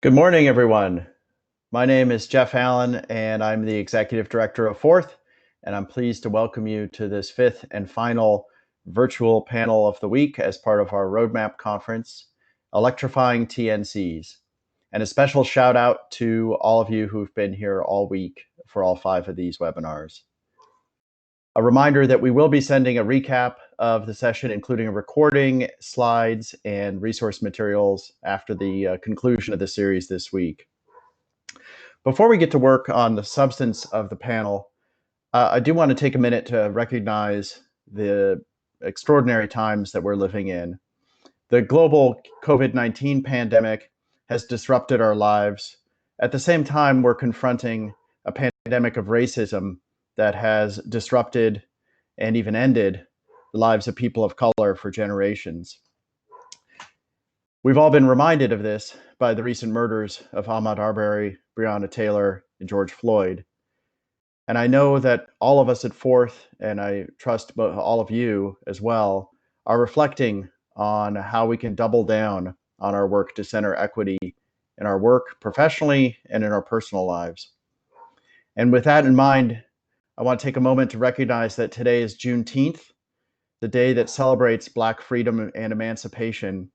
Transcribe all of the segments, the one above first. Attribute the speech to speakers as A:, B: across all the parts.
A: Good morning, everyone. My name is Jeff Allen, and I'm the Executive Director of Fourth, and I'm pleased to welcome you to this fifth and final virtual panel of the week as part of our Roadmap Conference, Electrifying TNCs. And a special shout out to all of you who've been here all week for all 5 of these webinars. A reminder that we will be sending a recap of the session, including a recording, slides, and resource materials after the conclusion of the series this week. Before we get to work on the substance of the panel, I do want to take a minute to recognize the extraordinary times that we're living in. The global COVID-19 pandemic has disrupted our lives. At the same time, we're confronting a pandemic of racism that has disrupted and even ended the lives of people of color for generations. We've all been reminded of this by the recent murders of Ahmaud Arbery, Breonna Taylor, and George Floyd. And I know that all of us at Fourth, and I trust all of you as well, are reflecting on how we can double down on our work to center equity in our work professionally and in our personal lives. And with that in mind, I want to take a moment to recognize that today is Juneteenth, the day that celebrates Black freedom and emancipation.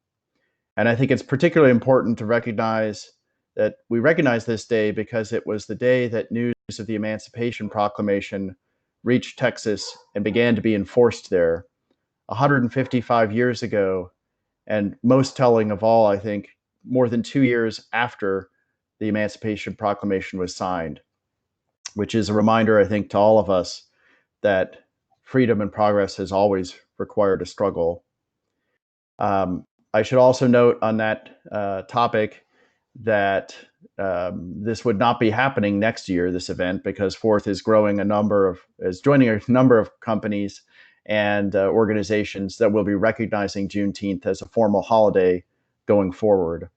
A: And I think it's particularly important to recognize that we recognize this day because it was the day that news of the Emancipation Proclamation reached Texas and began to be enforced there 155 years ago. And most telling of all, I think, more than 2 years after the Emancipation Proclamation was signed, which is a reminder, I think, to all of us that freedom and progress has always required a struggle. I should also note on that topic that this would not be happening next year, this event, because Fourth is joining a number of companies and organizations that will be recognizing Juneteenth as a formal holiday going forward.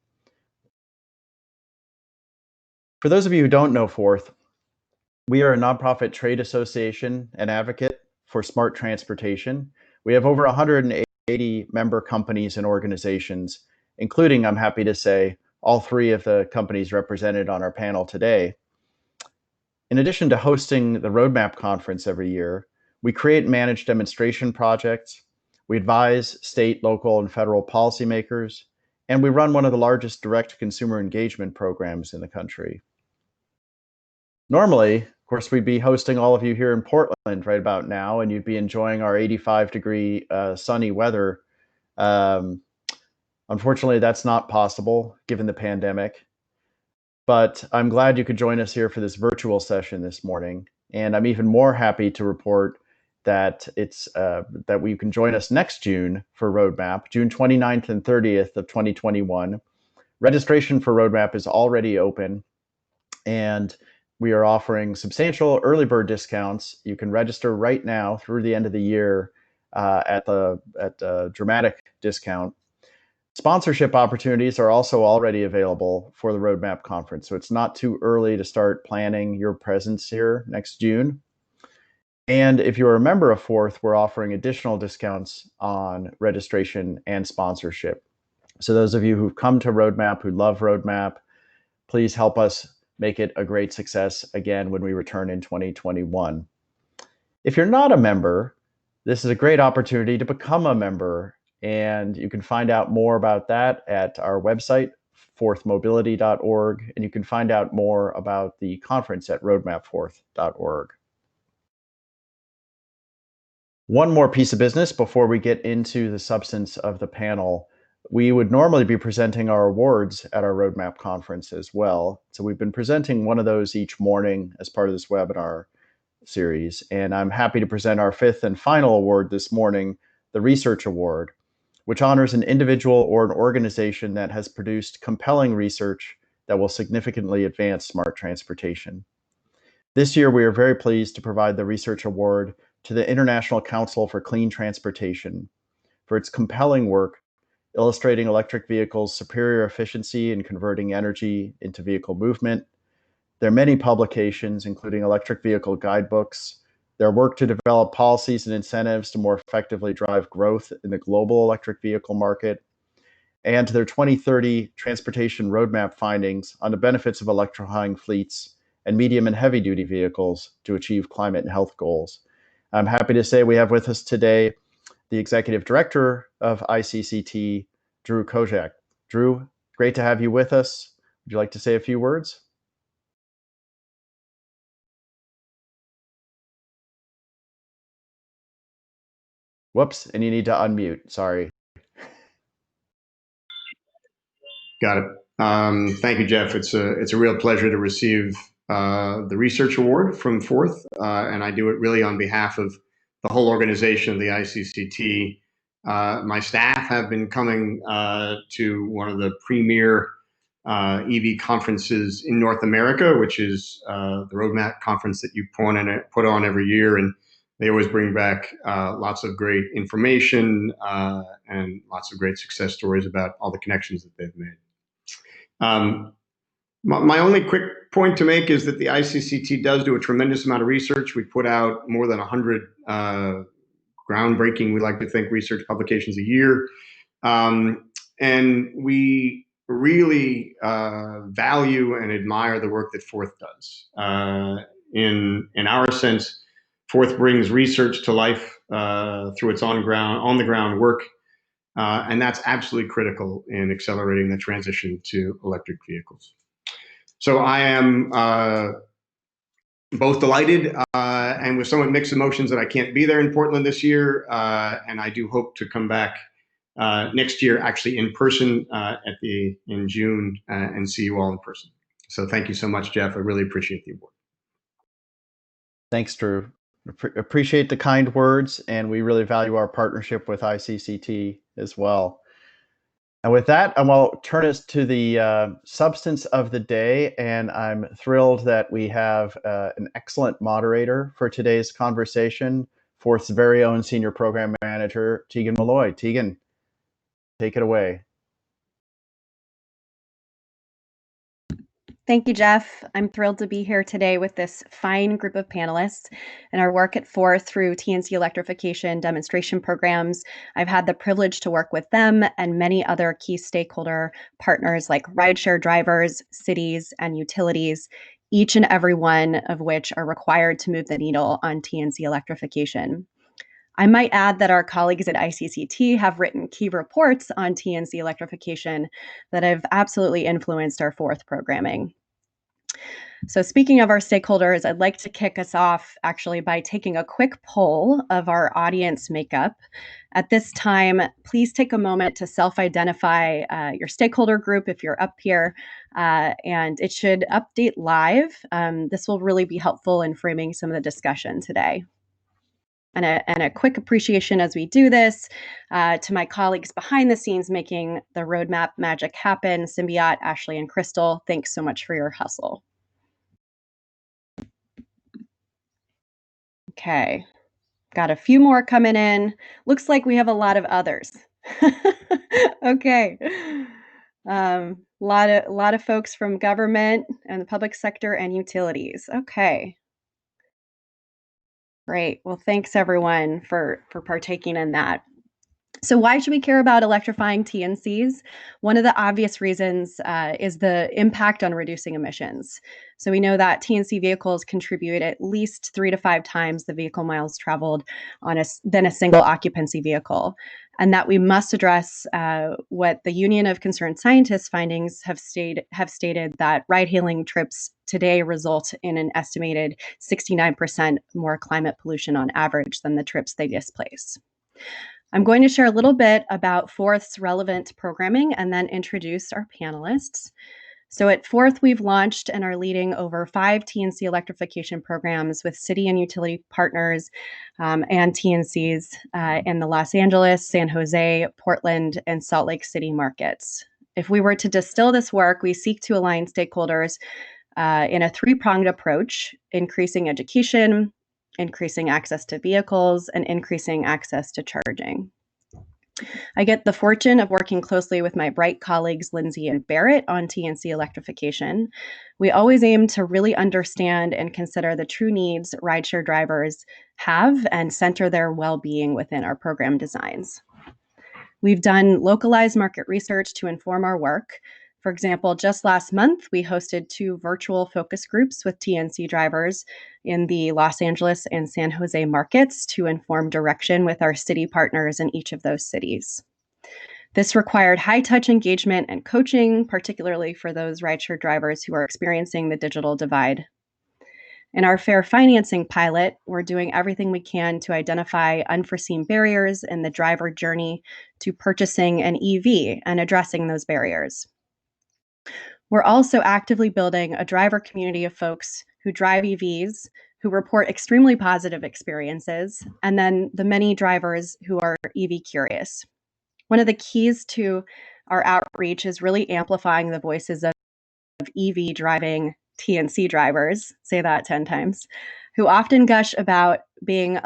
A: For those of you who don't know Fourth, we are a nonprofit trade association and advocate for smart transportation. We have over 180 member companies and organizations, including, I'm happy to say, all 3 of the companies represented on our panel today. In addition to hosting the Roadmap Conference every year, we create and manage demonstration projects, we advise state, local, and federal policymakers, and we run one of the largest direct consumer engagement programs in the country. Normally, of course, we'd be hosting all of you here in Portland right about now, and you'd be enjoying our 85-degree sunny weather. Unfortunately, that's not possible given the pandemic. But I'm glad you could join us here for this virtual session this morning. And I'm even more happy to report that that we can join us next June for Roadmap, June 29th and 30th of 2021. Registration for Roadmap is already open, and we are offering substantial early bird discounts. You can register right now through the end of the year at a dramatic discount. Sponsorship opportunities are also already available for the Roadmap Conference, so it's not too early to start planning your presence here next June. And if you're a member of Fourth, we're offering additional discounts on registration and sponsorship. So those of you who've come to Roadmap, who love Roadmap, please help us make it a great success again when we return in 2021. If you're not a member, this is a great opportunity to become a member, and you can find out more about that at our website, fourthmobility.org, and you can find out more about the conference at roadmapfourth.org. One more piece of business before we get into the substance of the panel. We would normally be presenting our awards at our Roadmap Conference as well. So we've been presenting one of those each morning as part of this webinar series. And I'm happy to present our 5th and final award this morning, the Research Award, which honors an individual or an organization that has produced compelling research that will significantly advance smart transportation. This year, we are very pleased to provide the Research Award to the International Council for Clean Transportation for its compelling work illustrating electric vehicles' superior efficiency in converting energy into vehicle movement. There are many publications, including electric vehicle guidebooks, their work to develop policies and incentives to more effectively drive growth in the global electric vehicle market, and their 2030 transportation roadmap findings on the benefits of electrifying fleets and medium and heavy duty vehicles to achieve climate and health goals. I'm happy to say we have with us today the Executive Director of ICCT, Drew Kozak. Drew, great to have you with us. Would you like to say a few words? Whoops, and you need to unmute, sorry.
B: Got it. Thank you, Jeff. It's a real pleasure to receive the research award from Forth, and I do it really on behalf of the whole organization of the ICCT. My staff have been coming to one of the premier EV conferences in North America, which is the Roadmap conference that you put on every year, and they always bring back lots of great information and lots of great success stories about all the connections that they've made. My only quick point to make is that the ICCT does do a tremendous amount of research. We put out more than 100 groundbreaking, we like to think, research publications a year. And we really value and admire the work that Forth does. In our sense, Forth brings research to life through its on-the-ground work. And that's absolutely critical in accelerating the transition to electric vehicles. So I am both delighted and with somewhat mixed emotions that I can't be there in Portland this year. And I do hope to come back next year, actually in person in June, and see you all in person. So thank you so much, Jeff. I really appreciate the award.
A: Thanks, Drew. Appreciate the kind words, and we really value our partnership with ICCT as well. And with that, I will turn us to the substance of the day, and I'm thrilled that we have an excellent moderator for today's conversation, Forth's very own Senior Program Manager, Tegan Molloy. Tegan, take it away.
C: Thank you, Jeff. I'm thrilled to be here today with this fine group of panelists and our work at Forth through TNC electrification demonstration programs. I've had the privilege to work with them and many other key stakeholder partners like rideshare drivers, cities, and utilities, each and every one of which are required to move the needle on TNC electrification. I might add that our colleagues at ICCT have written key reports on TNC electrification that have absolutely influenced our Forth programming. So speaking of our stakeholders, I'd like to kick us off actually by taking a quick poll of our audience makeup. At this time, please take a moment to self-identify your stakeholder group if you're up here, and it should update live. This will really be helpful in framing some of the discussion today. And a quick appreciation as we do this to my colleagues behind the scenes making the roadmap magic happen, Symbiot, Ashley, and Crystal. Thanks so much for your hustle. Okay, got a few more coming in. Looks like we have a lot of others. Okay, lot of folks from government and the public sector and utilities. Okay. Great. Well, thanks everyone for partaking in that. So why should we care about electrifying TNCs? One of the obvious reasons is the impact on reducing emissions. So we know that TNC vehicles contribute at least 3 to 5 times the vehicle miles traveled than a single occupancy vehicle, and that we must address what the Union of Concerned Scientists findings have stated that ride-hailing trips today result in an estimated 69% more climate pollution on average than the trips they displace. I'm going to share a little bit about Forth's relevant programming and then introduce our panelists. So at Forth, we've launched and are leading over 5 TNC electrification programs with city and utility partners and TNCs in the Los Angeles, San Jose, Portland, and Salt Lake City markets. If we were to distill this work, we seek to align stakeholders in a 3-pronged approach: increasing education, increasing access to vehicles, and increasing access to charging. I get the fortune of working closely with my bright colleagues, Lindsay and Barrett, on TNC electrification. We always aim to really understand and consider the true needs rideshare drivers have and center their well-being within our program designs. We've done localized market research to inform our work. For example, just last month, we hosted 2 virtual focus groups with TNC drivers in the Los Angeles and San Jose markets to inform direction with our city partners in each of those cities. This required high-touch engagement and coaching, particularly for those rideshare drivers who are experiencing the digital divide. In our fair financing pilot, we're doing everything we can to identify unforeseen barriers in the driver journey to purchasing an EV and addressing those barriers. We're also actively building a driver community of folks who drive EVs, who report extremely positive experiences, and then the many drivers who are EV curious. One of the keys to our outreach is really amplifying the voices of EV driving TNC drivers, say that 10 times, who often gush about being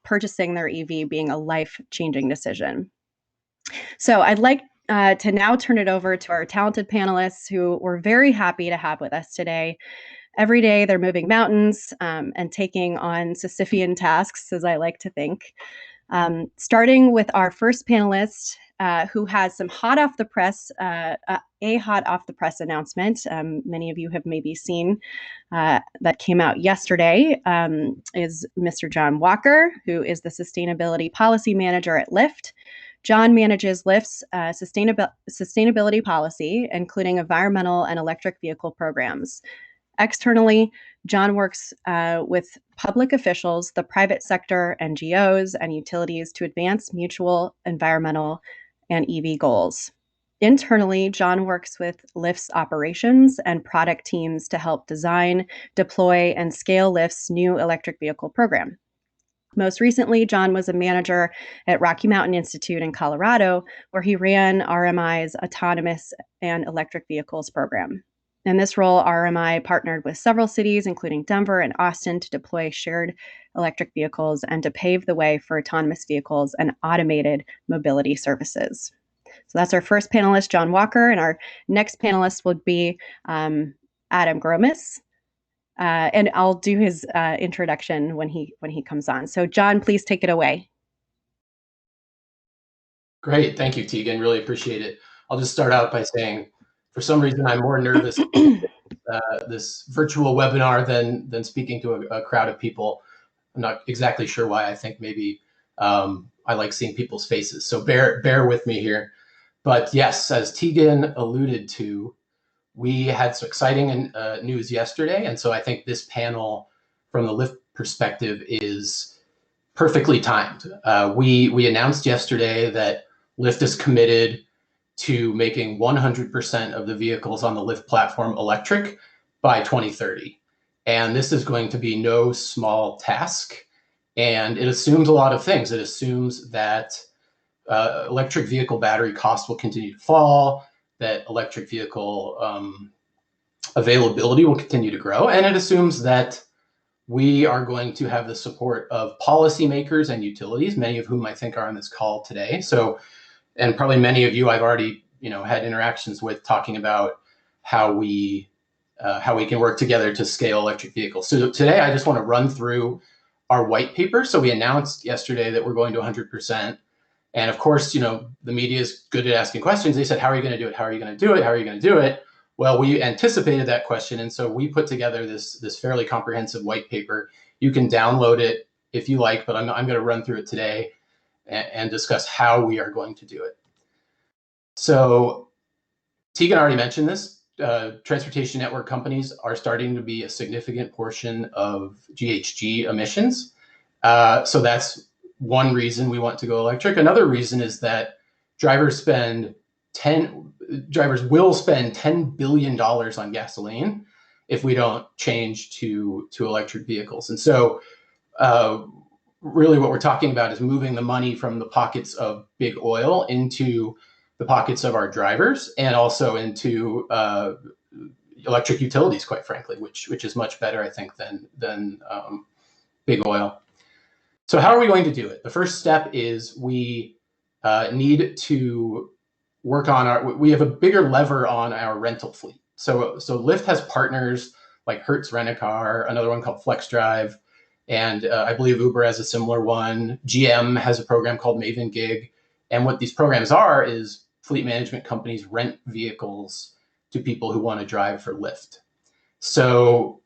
C: purchasing their EV being a life-changing decision. So I'd like to now turn it over to our talented panelists who we're very happy to have with us today. Every day they're moving mountains and taking on Sisyphean tasks, as I like to think. Starting with our first panelist, who has some hot off the press announcement. Many of you have maybe seen that came out yesterday, is Mr. John Walker, who is the Sustainability Policy Manager at Lyft. John manages Lyft's sustainability policy, including environmental and electric vehicle programs. Externally, John works with public officials, the private sector, NGOs, and utilities to advance mutual environmental and EV goals. Internally, John works with Lyft's operations and product teams to help design, deploy, and scale Lyft's new electric vehicle program. Most recently, John was a manager at Rocky Mountain Institute in Colorado, where he ran RMI's autonomous and electric vehicles program. In this role, RMI partnered with several cities, including Denver and Austin, to deploy shared electric vehicles and to pave the way for autonomous vehicles and automated mobility services. So that's our first panelist, John Walker, and our next panelist would be Adam Gromis. And I'll do his introduction when he comes on. So John, please take it away.
D: Great, thank you, Tegan. Really appreciate it. I'll just start out by saying, for some reason, I'm more nervous this virtual webinar than speaking to a crowd of people. I'm not exactly sure why. I think maybe I like seeing people's faces. So bear with me here. But yes, as Tegan alluded to, we had some exciting news yesterday. And so I think this panel from the Lyft perspective is perfectly timed. We announced yesterday that Lyft is committed to making 100% of the vehicles on the Lyft platform electric by 2030. And this is going to be no small task. And it assumes a lot of things. It assumes that electric vehicle battery costs will continue to fall, that electric vehicle availability will continue to grow. And it assumes that we are going to have the support of policymakers and utilities, many of whom I think are on this call today. So, and probably many of you I've already had interactions with talking about how we can work together to scale electric vehicles. So today I just want to run through our white paper. So we announced yesterday that we're going to 100%. And of course, the media is good at asking questions. They said, how are you going to do it? How are you going to do it? How are you going to do it? Well, we anticipated that question. And so we put together this fairly comprehensive white paper. You can download it if you like, but I'm going to run through it today and discuss how we are going to do it. So Tegan already mentioned this. Transportation network companies are starting to be a significant portion of GHG emissions. So that's one reason we want to go electric. Another reason is that drivers will spend $10 billion on gasoline if we don't change to electric vehicles. And so really what we're talking about is moving the money from the pockets of big oil into the pockets of our drivers and also into electric utilities, quite frankly, which is much better, I think, than big oil. So how are we going to do it? The first step is we need to work on we have a bigger lever on our rental fleet. So Lyft has partners like Hertz Rent-A-Car, another one called FlexDrive, and I believe Uber has a similar one. GM has a program called Maven Gig. And what these programs are is fleet management companies rent vehicles to people who want to drive for Lyft. So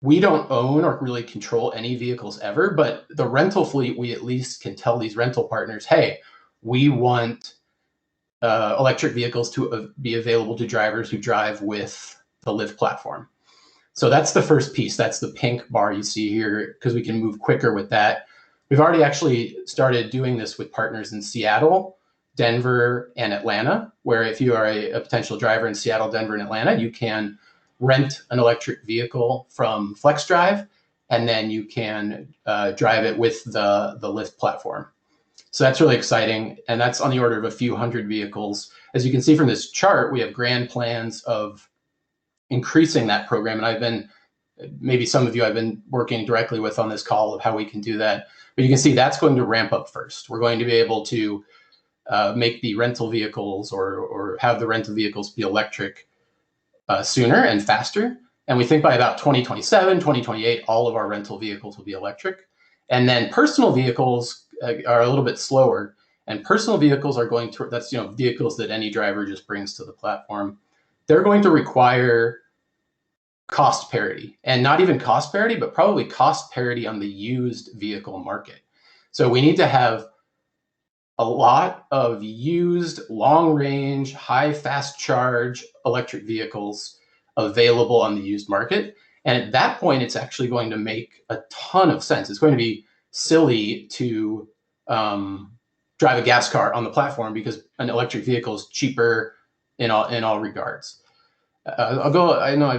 D: we don't own or really control any vehicles ever, but the rental fleet, we at least can tell these rental partners, hey, we want electric vehicles to be available to drivers who drive with the Lyft platform. So that's the first piece. That's the pink bar you see here, because we can move quicker with that. We've already actually started doing this with partners in Seattle, Denver, and Atlanta, where if you are a potential driver in Seattle, Denver, and Atlanta, you can rent an electric vehicle from FlexDrive, and then you can drive it with the Lyft platform. So that's really exciting, and that's on the order of a few hundred vehicles. As you can see from this chart, we have grand plans of increasing that program, and maybe some of you I've been working directly with on this call of how we can do that. But you can see that's going to ramp up first. We're going to be able to make the rental vehicles or have the rental vehicles be electric sooner and faster. And we think by about 2027, 2028, all of our rental vehicles will be electric. And then personal vehicles are a little bit slower. And personal vehicles are going to, that's, vehicles that any driver just brings to the platform. They're going to require cost parity, and not even cost parity, but probably cost parity on the used vehicle market. So we need to have a lot of used, long range, high fast charge electric vehicles available on the used market. And at that point, it's actually going to make a ton of sense. It's going to be silly to drive a gas car on the platform because an electric vehicle is cheaper in all regards. I'll go. I know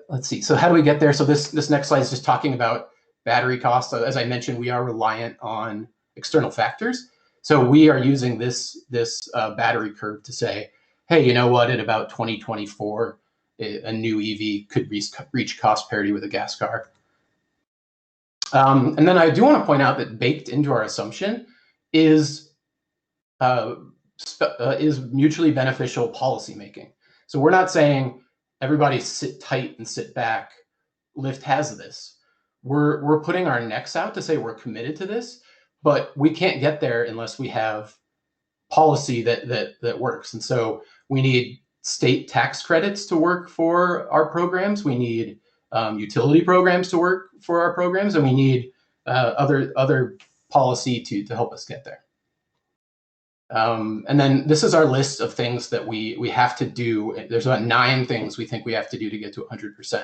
D: let's see. So how do we get there? So this next slide is just talking about battery costs. So as I mentioned, we are reliant on external factors. So we are using this battery curve to say, hey, you know what? At about 2024, a new EV could reach cost parity with a gas car. And then I do want to point out that baked into our assumption is mutually beneficial policy making. So we're not saying everybody sit tight and sit back. Lyft has this. We're putting our necks out to say we're committed to this, but we can't get there unless we have policy that works. And so we need state tax credits to work for our programs. We need utility programs to work for our programs, and we need other policy to help us get there. And then this is our list of things that we have to do. There's about 9 things we think we have to do to get to 100%.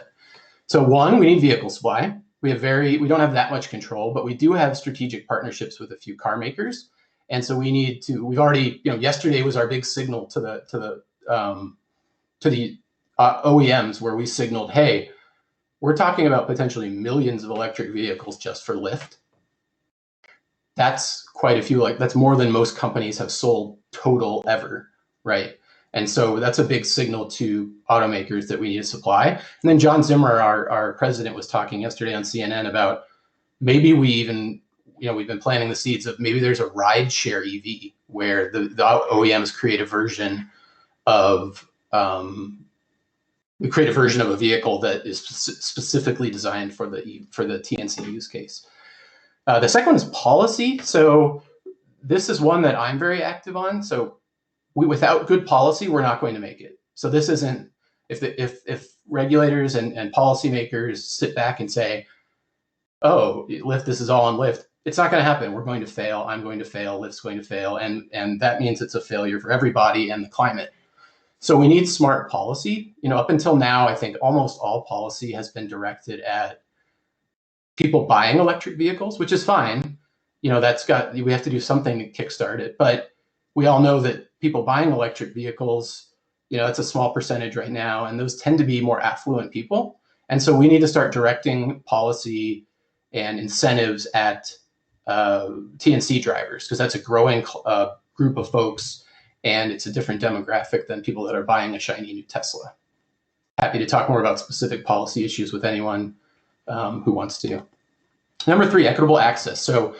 D: So 1, we need vehicle supply. We don't have that much control, but we do have strategic partnerships with a few car makers. And so we've already, yesterday was our big signal to the OEMs where we signaled, hey, we're talking about potentially millions of electric vehicles just for Lyft. That's quite a few, that's more than most companies have sold total ever, right? And so that's a big signal to automakers that we need to supply. And then John Zimmer, our president, was talking yesterday on CNN about maybe we've been planting the seeds of maybe there's a ride share EV where the OEMs create a version of a vehicle that is specifically designed for the TNC use case. The second one is policy. So this is one that I'm very active on. So without good policy, we're not going to make it. So this isn't, if regulators and policymakers sit back and say, oh, Lyft, this is all on Lyft, it's not going to happen. We're going to fail. I'm going to fail. Lyft's going to fail. And that means it's a failure for everybody and the climate. So we need smart policy. Up until now, I think almost all policy has been directed at people buying electric vehicles, which is fine. We have to do something to kickstart it. But we all know that people buying electric vehicles, that's a small percentage right now, and those tend to be more affluent people. And so we need to start directing policy and incentives at TNC drivers, because that's a growing group of folks, and it's a different demographic than people that are buying a shiny new Tesla. Happy to talk more about specific policy issues with anyone who wants to. Number 3, equitable access. So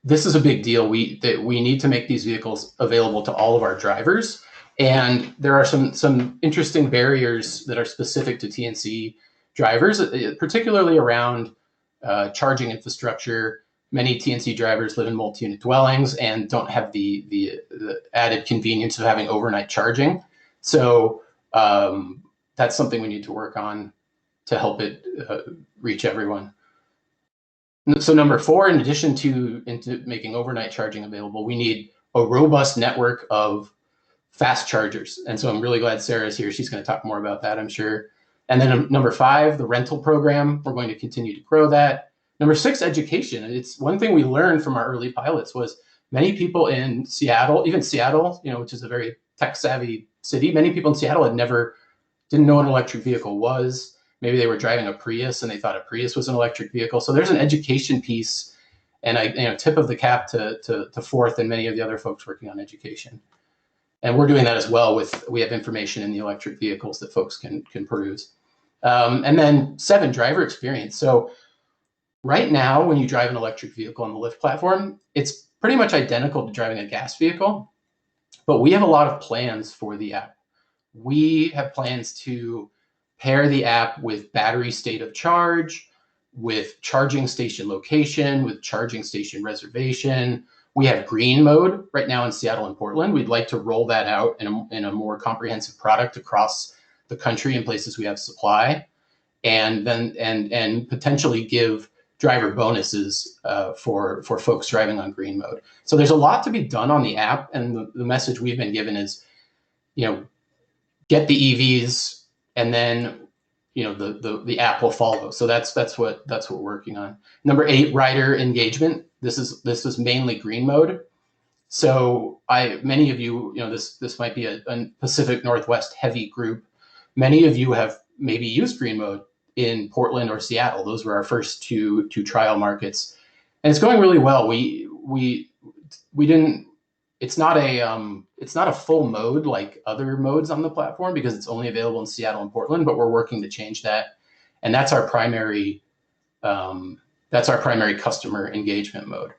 D: this is a big deal. We need to make these vehicles available to all of our drivers. And there are some interesting barriers that are specific to TNC drivers, particularly around charging infrastructure, many TNC drivers live in multi-unit dwellings and don't have the added convenience of having overnight charging. So that's something we need to work on to help it reach everyone. So number 4, in addition to making overnight charging available, we need a robust network of fast chargers. And so I'm really glad Sara is here. She's going to talk more about that, I'm sure. And then number 5, the rental program. We're going to continue to grow that. Number 6, education. And it's one thing we learned from our early pilots was many people in Seattle, even Seattle, which is a very tech savvy city, many people in Seattle didn't know what an electric vehicle was. Maybe they were driving a Prius and they thought a Prius was an electric vehicle. So there's an education piece, and I tip of the cap to Forth and many of the other folks working on education. And we're doing that as well we have information in the electric vehicles that folks can peruse. And then 7, driver experience. So right now, when you drive an electric vehicle on the Lyft platform, it's pretty much identical to driving a gas vehicle, but we have a lot of plans for the app. We have plans to pair the app with battery state of charge, with charging station location, with charging station reservation. We have green mode right now in Seattle and Portland. We'd like to roll that out in a more comprehensive product across the country in places we have supply, and then and potentially give driver bonuses for folks driving on green mode. So there's a lot to be done on the app, and the message we've been given is, get the EVs, and then the app will follow. So that's what we're working on. Number 8, rider engagement. This is mainly green mode. So many of you, this might be a Pacific Northwest heavy group. Many of you have maybe used green mode in Portland or Seattle. Those were our first two trial markets, and it's going really well. We didn't. It's not a full mode like other modes on the platform because it's only available in Seattle and Portland, but we're working to change that. And that's our primary customer engagement mode.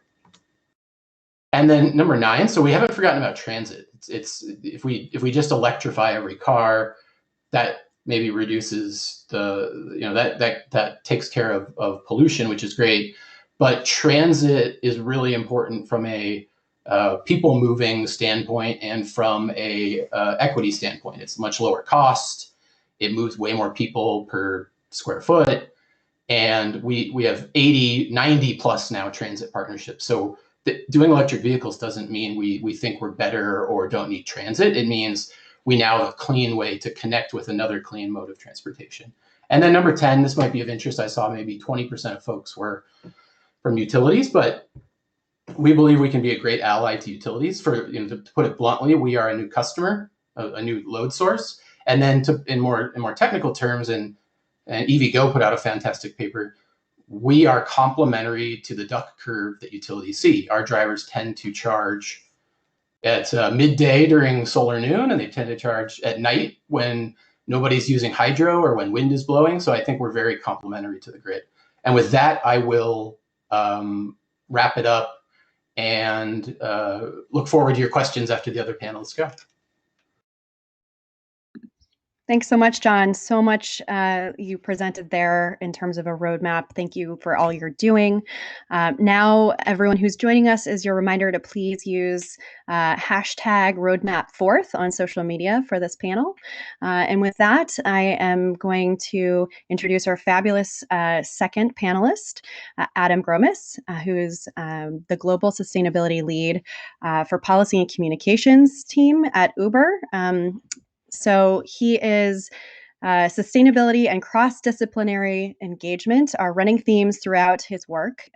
D: And then number 9, so we haven't forgotten about transit. It's if we just electrify every car, that maybe reduces that takes care of pollution, which is great. But transit is really important from a people moving standpoint and from a equity standpoint. It's much lower cost. It moves way more people per square foot. And we have 80, 90 plus now transit partnerships. So doing electric vehicles doesn't mean we think we're better or don't need transit. It means we now have a clean way to connect with another clean mode of transportation. And then number 10, this might be of interest. I saw maybe 20% of folks were from utilities, but we believe we can be a great ally to utilities. To put it bluntly, we are a new customer, a new load source. And then in more technical terms, and EVgo put out a fantastic paper, we are complementary to the duck curve that utilities see. Our drivers tend to charge at midday during solar noon, and they tend to charge at night when nobody's using hydro or when wind is blowing. So I think we're very complementary to the grid. And with that, I will wrap it up and look forward to your questions after the other panelists go.
C: Thanks so much, John. So much you presented there in terms of a roadmap. Thank you for all you're doing. Now, everyone who's joining us, is your reminder to please use hashtag roadmap4th on social media for this panel. And with that, I am going to introduce our fabulous second panelist, Adam Gromis, who is the Global Sustainability Lead for Policy and Communications team at Uber. So he is sustainability and cross-disciplinary engagement are running themes throughout his work,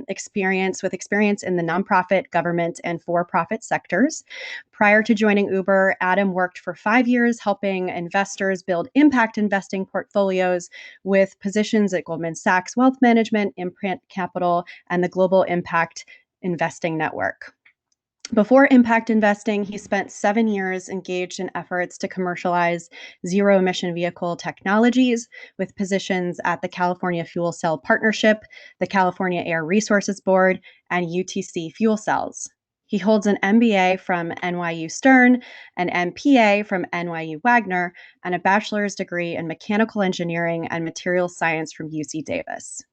C: experience in the nonprofit, government, and for-profit sectors. Prior to joining Uber, Adam worked for 5 years helping investors build impact investing portfolios with positions at Goldman Sachs Wealth Management, Imprint Capital, and the Global Impact Investing Network. Before impact investing, he spent 7 years engaged in efforts to commercialize zero-emission vehicle technologies with positions at the California Fuel Cell Partnership, the California Air Resources Board, and UTC Fuel Cells. He holds an MBA from NYU Stern, an MPA from NYU Wagner, and a bachelor's degree in mechanical engineering and materials science from UC Davis.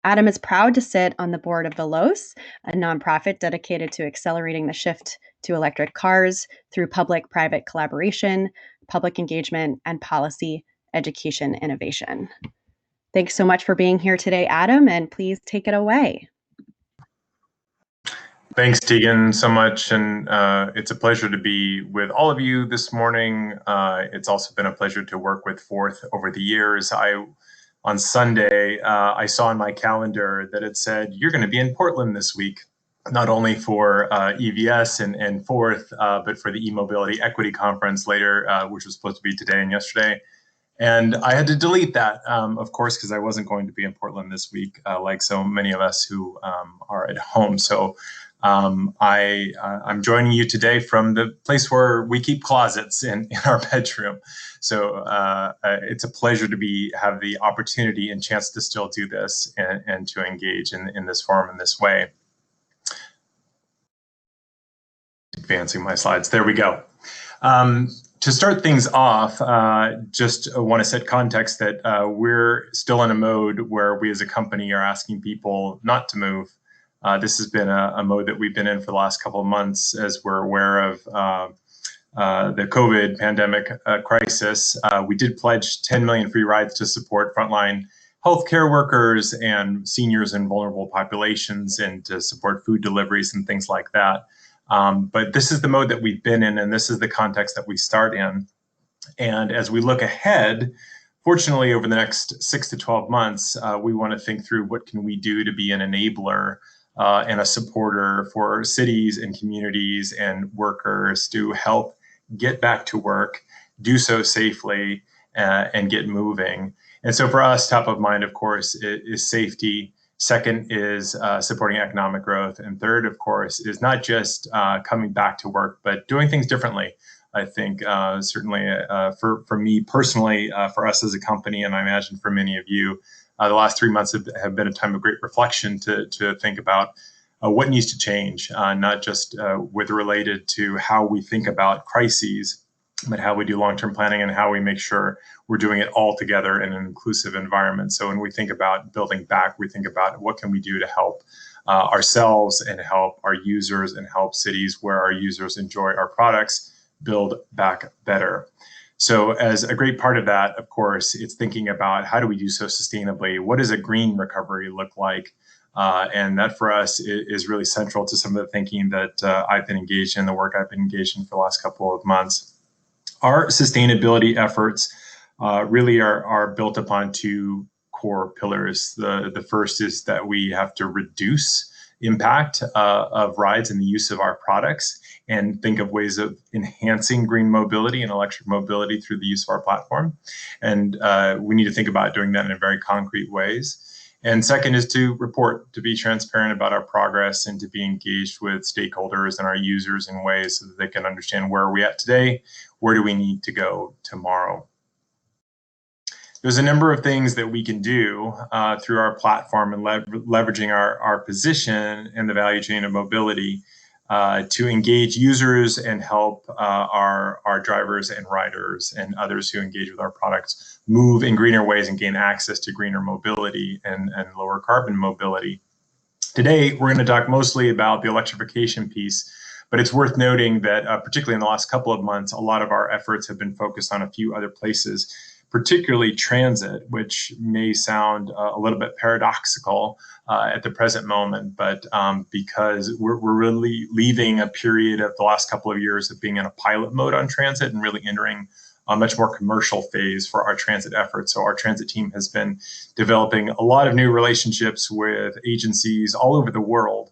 C: Adam is proud to sit on the board of the LOS, a nonprofit dedicated to accelerating the shift to electric cars through public-private collaboration, public engagement, and policy education innovation. Thanks so much for being here today, Adam, and please take it away.
E: Thanks, Tegan, so much. And it's a pleasure to be with all of you this morning. It's also been a pleasure to work with Forth over the years. On Sunday, I saw in my calendar that it said, you're going to be in Portland this week, not only for EVS and Forth, but for the e-mobility equity conference later, which was supposed to be today and yesterday. And I had to delete that, of course, because I wasn't going to be in Portland this week, like so many of us who are at home. So I'm joining you today from the place where we keep closets in our bedroom. So it's a pleasure to have the opportunity and chance to still do this and to engage in this forum in this way. Advancing my slides. There we go. To start things off, just want to set context that we're still in a mode where we as a company are asking people not to move. This has been a mode that we've been in for the last couple of months as we're aware of the COVID pandemic crisis. We did pledge 10 million free rides to support frontline healthcare workers and seniors and vulnerable populations and to support food deliveries and things like that. But this is the mode that we've been in, and this is the context that we start in. And as we look ahead, fortunately, over the next 6 to 12 months, we want to think through what can we do to be an enabler and a supporter for cities and communities and workers to help get back to work, do so safely, and get moving. And so for us, top of mind, of course, is safety. Second is supporting economic growth. And third, of course, is not just coming back to work, but doing things differently. I think certainly for me personally, for us as a company, and I imagine for many of you, the last 3 months have been a time of great reflection to think about what needs to change, not just with related to how we think about crises, but how we do long-term planning and how we make sure we're doing it all together in an inclusive environment. So when we think about building back, we think about what can we do to help ourselves and help our users and help cities where our users enjoy our products build back better. So as a great part of that, of course, it's thinking about how do we do so sustainably? What does a green recovery look like? And that for us is really central to some of the thinking that I've been engaged in, the work I've been engaged in for the last couple of months. Our sustainability efforts really are built upon two core pillars. The first is that we have to reduce impact of rides and the use of our products and think of ways of enhancing green mobility and electric mobility through the use of our platform. And we need to think about doing that in very concrete ways. And second is to report, to be transparent about our progress and to be engaged with stakeholders and our users in ways so that they can understand where are we at today, where do we need to go tomorrow. There's a number of things that we can do through our platform and leveraging our position in the value chain of mobility to engage users and help our drivers and riders and others who engage with our products move in greener ways and gain access to greener mobility and lower carbon mobility. Today, we're going to talk mostly about the electrification piece, but it's worth noting that particularly in the last couple of months, a lot of our efforts have been focused on a few other places, particularly transit, which may sound a little bit paradoxical at the present moment, but because we're really leaving a period of the last couple of years of being in a pilot mode on transit and really entering a much more commercial phase for our transit efforts. So our transit team has been developing a lot of new relationships with agencies all over the world,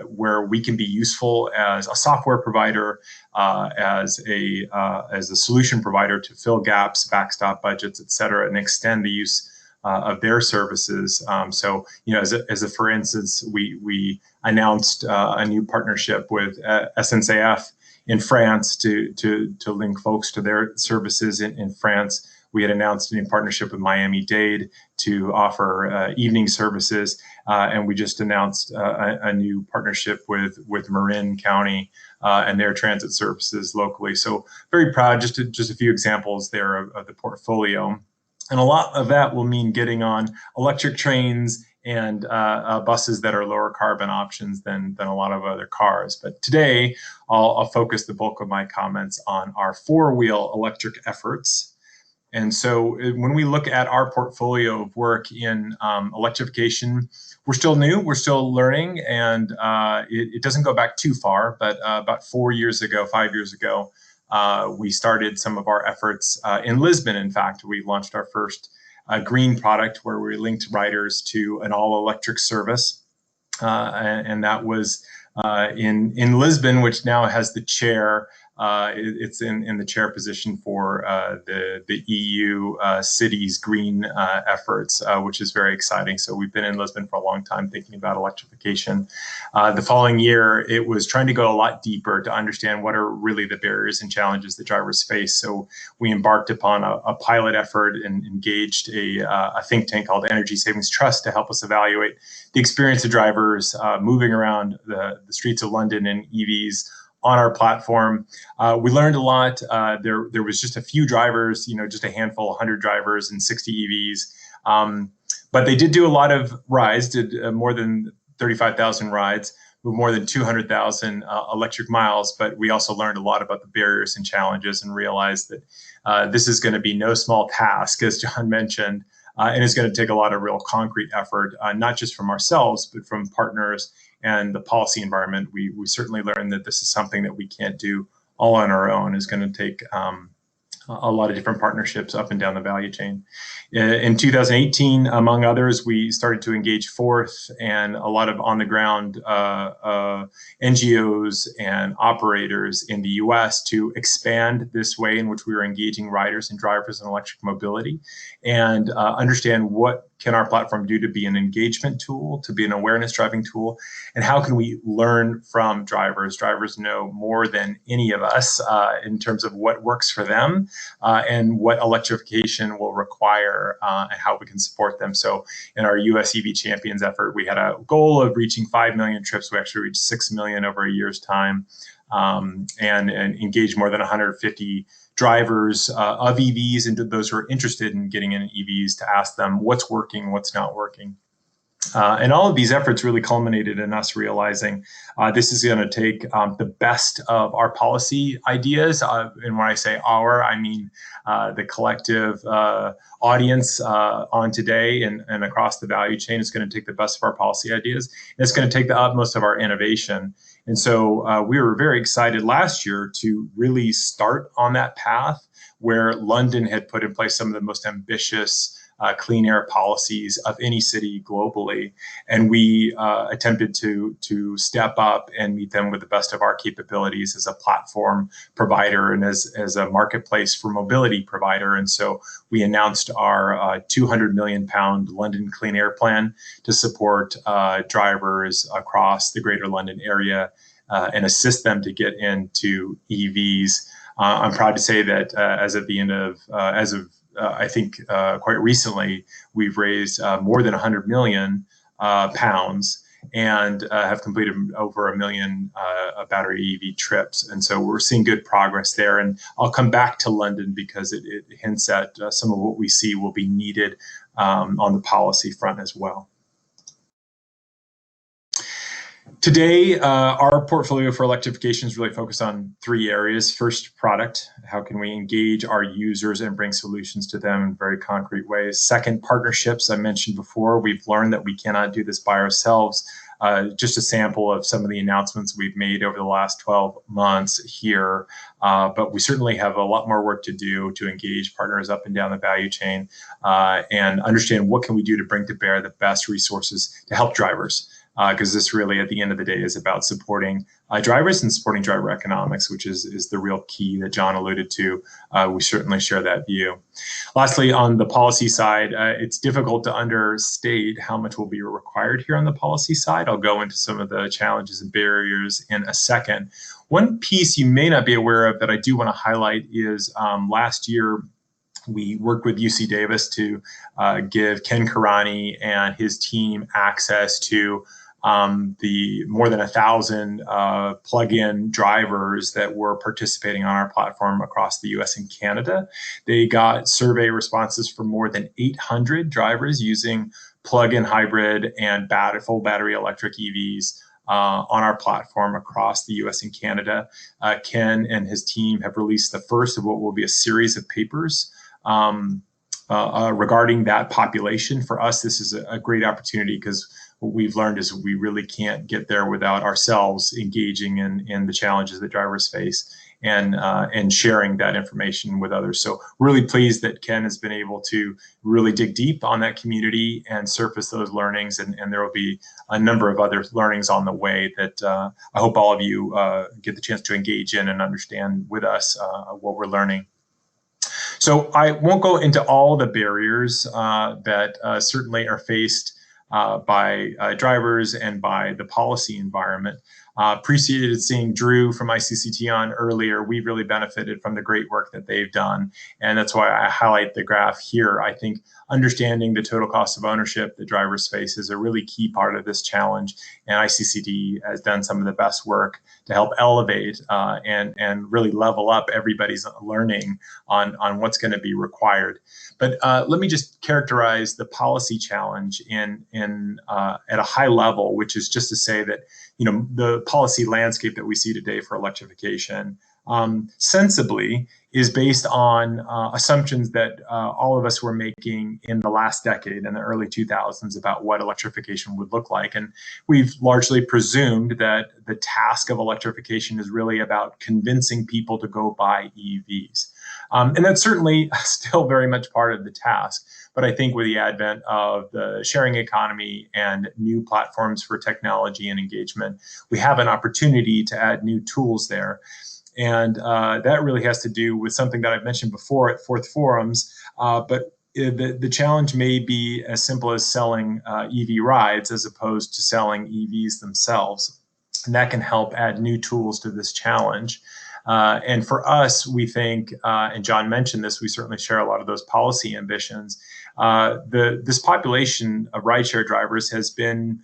E: where we can be useful as a software provider, as a solution provider to fill gaps, backstop budgets, et cetera, and extend the use of their services. So, as a for instance, we announced a new partnership with SNCF in France to link folks to their services in France. We had announced a new partnership with Miami-Dade to offer evening services, and we just announced a new partnership with Marin County and their transit services locally. So very proud, just a few examples there of the portfolio. And a lot of that will mean getting on electric trains and buses that are lower carbon options than a lot of other cars. But today, I'll focus the bulk of my comments on our four-wheel electric efforts. And so when we look at our portfolio of work in electrification, we're still new, we're still learning, and it doesn't go back too far, but about 5 years ago, we started some of our efforts in Lisbon. In fact, we launched our first green product where we linked riders to an all-electric service. And that was in Lisbon, which now has the chair. It's in the chair position for the EU cities green efforts, which is very exciting. So we've been in Lisbon for a long time thinking about electrification. The following year, it was trying to go a lot deeper to understand what are really the barriers and challenges that drivers face. So we embarked upon a pilot effort and engaged a think tank called Energy Savings Trust to help us evaluate the experience of drivers moving around the streets of London in EVs on our platform. We learned a lot. There was just a few drivers, just a handful, 100 drivers and 60 EVs. But they did do a lot of rides, did more than 35,000 rides, with more than 200,000 electric miles. But we also learned a lot about the barriers and challenges and realized that this is going to be no small task, as John mentioned, and it's going to take a lot of real concrete effort, not just from ourselves, but from partners and the policy environment. We certainly learned that this is something that we can't do all on our own. It's going to take a lot of different partnerships up and down the value chain. In 2018, among others, we started to engage Forth and a lot of on-the-ground NGOs and operators in the US to expand this way in which we were engaging riders and drivers in electric mobility and understand what can our platform do to be an engagement tool, to be an awareness driving tool, and how can we learn from drivers? Drivers know more than any of us in terms of what works for them and what electrification will require and how we can support them. So in our US EV Champions effort, we had a goal of reaching 5 million trips. We actually reached 6 million over a year's time and engaged more than 150 drivers of EVs and those who are interested in getting in EVs to ask them what's working, what's not working. And all of these efforts really culminated in us realizing this is going to take the best of our policy ideas. And when I say our, I mean the collective audience on today and across the value chain. Is going to take the best of our policy ideas. And it's going to take the utmost of our innovation. And so we were very excited last year to really start on that path where London had put in place some of the most ambitious clean air policies of any city globally. And we attempted to step up and meet them with the best of our capabilities as a platform provider and as a marketplace for mobility provider. And so we announced our £200 million London Clean Air Plan to support drivers across the Greater London area and assist them to get into EVs. I'm proud to say that as of I think quite recently, we've raised more than £100 million and have completed over 1 million battery EV trips. And so we're seeing good progress there. And I'll come back to London because it hints at some of what we see will be needed on the policy front as well. Today, our portfolio for electrification is really focused on 3 areas. First, product. How can we engage our users and bring solutions to them in very concrete ways? Second, partnerships. I mentioned before, we've learned that we cannot do this by ourselves. Just a sample of some of the announcements we've made over the last 12 months here. But we certainly have a lot more work to do to engage partners up and down the value chain and understand what can we do to bring to bear the best resources to help drivers. Because this really, at the end of the day, is about supporting drivers and supporting driver economics, which is the real key that John alluded to. We certainly share that view. Lastly, on the policy side, it's difficult to understate how much will be required here on the policy side. I'll go into some of the challenges and barriers in a second. One piece you may not be aware of that I do want to highlight is last year, we worked with UC Davis to give Ken Karani and his team access to the more than 1,000 plug-in drivers that were participating on our platform across the US and Canada. They got survey responses from more than 800 drivers using plug-in hybrid and full battery electric EVs on our platform across the US and Canada. Ken and his team have released the first of what will be a series of papers regarding that population. For us, this is a great opportunity because what we've learned is we really can't get there without ourselves engaging in the challenges that drivers face and sharing that information with others. So really pleased that Ken has been able to really dig deep on that community and surface those learnings. And there will be a number of other learnings on the way that I hope all of you get the chance to engage in and understand with us what we're learning. So I won't go into all the barriers that certainly are faced by drivers and by the policy environment. Appreciated seeing Drew from ICCT on earlier. We've really benefited from the great work that they've done. And that's why I highlight the graph here. I think understanding the total cost of ownership that drivers face is a really key part of this challenge. And ICCT has done some of the best work to help elevate and really level up everybody's learning on what's going to be required. But let me just characterize the policy challenge at a high level, which is just to say that the policy landscape that we see today for electrification sensibly is based on assumptions that all of us were making in the last decade, in the early 2000s, about what electrification would look like. And we've largely presumed that the task of electrification is really about convincing people to go buy EVs. And that's certainly still very much part of the task. But I think with the advent of the sharing economy and new platforms for technology and engagement, we have an opportunity to add new tools there. And that really has to do with something that I've mentioned before at Fourth Forums, but the challenge may be as simple as selling EV rides as opposed to selling EVs themselves. And that can help add new tools to this challenge. And for us, we think, and John mentioned this, we certainly share a lot of those policy ambitions. This population of rideshare drivers has been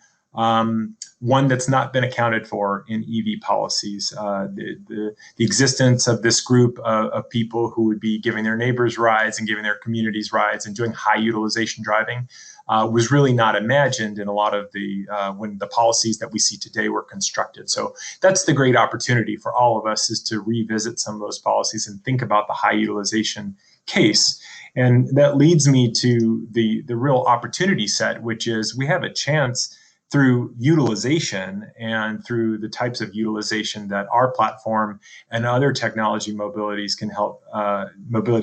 E: one that's not been accounted for in EV policies. The existence of this group of people who would be giving their neighbors rides and giving their communities rides and doing high utilization driving was really not imagined in a lot of when the policies that we see today were constructed. So that's the great opportunity for all of us, is to revisit some of those policies and think about the high utilization case. And that leads me to the real opportunity set, which is we have a chance through utilization and through the types of utilization that our platform and other mobility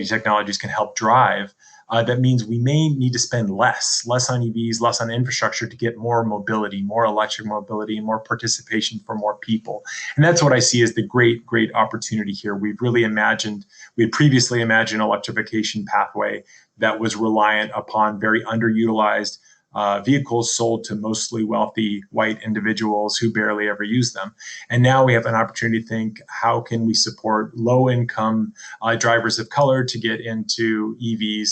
E: technologies can help drive. That means we may need to spend less on EVs, less on infrastructure to get more mobility, more electric mobility, and more participation for more people. And that's what I see as the great opportunity here. We had previously imagined electrification pathway that was reliant upon very underutilized vehicles sold to mostly wealthy white individuals who barely ever use them. And now we have an opportunity to think, how can we support low-income drivers of color to get into EVs,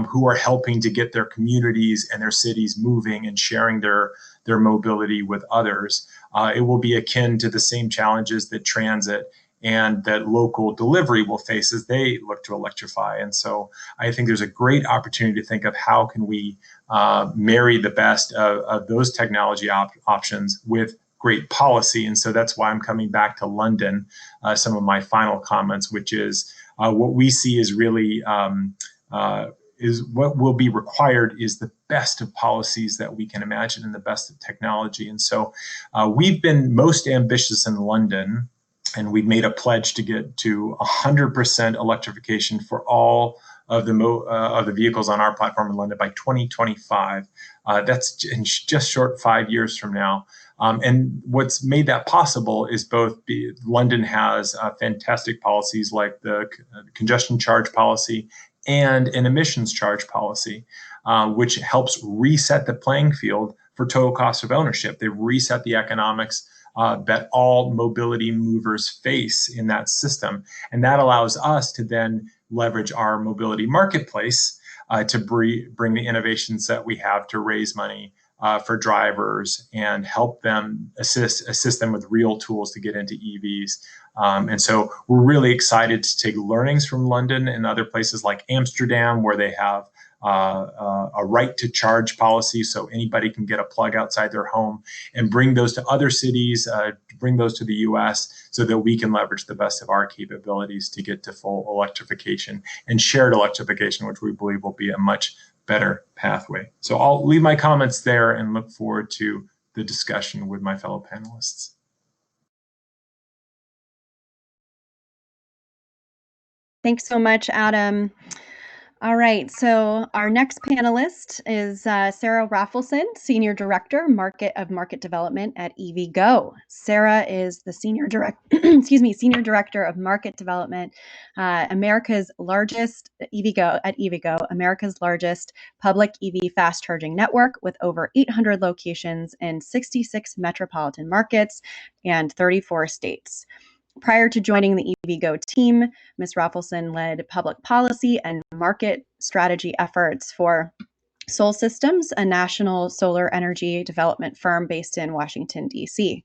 E: who are helping to get their communities and their cities moving and sharing their mobility with others. It will be akin to the same challenges that transit and that local delivery will face as they look to electrify. And so I think there's a great opportunity to think of how can we marry the best of those technology options with great policy. And so that's why I'm coming back to London, some of my final comments, which is what we see is really is what will be required is the best of policies that we can imagine and the best of technology. And so we've been most ambitious in London, and we've made a pledge to get to 100% electrification for all of the vehicles on our platform in London by 2025. That's in just short 5 years from now. And what's made that possible is both London has fantastic policies like the congestion charge policy and an emissions charge policy, which helps reset the playing field for total cost of ownership. They reset the economics that all mobility movers face in that system. And that allows us to then leverage our mobility marketplace to bring the innovations that we have to raise money for drivers and help them assist them with real tools to get into EVs. And so we're really excited to take learnings from London and other places like Amsterdam, where they have a right to charge policy, so anybody can get a plug outside their home, and bring those to other cities, bring those to the US, so that we can leverage the best of our capabilities to get to full electrification and shared electrification, which we believe will be a much better pathway. So I'll leave my comments there and look forward to the discussion with my fellow panelists.
C: Thanks so much, Adam. All right, so our next panelist is Sara Rafalson, Senior Director of Market Development at EVgo. Sara is the Senior Director of Market Development, America's largest EVgo, America's largest public EV fast charging network with over 800 locations in 66 metropolitan markets and 34 states. Prior to joining the EVgo team, Ms. Rafalson led public policy and market strategy efforts for Sol Systems, a national solar energy development firm based in Washington, D.C.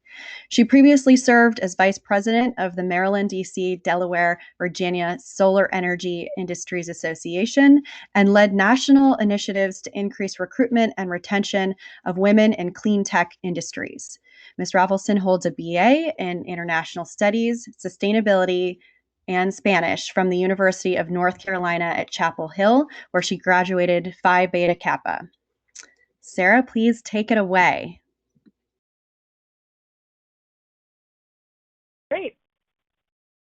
C: She previously served as vice president of the Maryland, D.C., Delaware, Virginia Solar Energy Industries Association and led national initiatives to increase recruitment and retention of women in clean tech industries. Ms. Rafalson holds a BA in International Studies, Sustainability, and Spanish from the University of North Carolina at Chapel Hill, where she graduated Phi Beta Kappa. Sara, please take it away.
F: Great.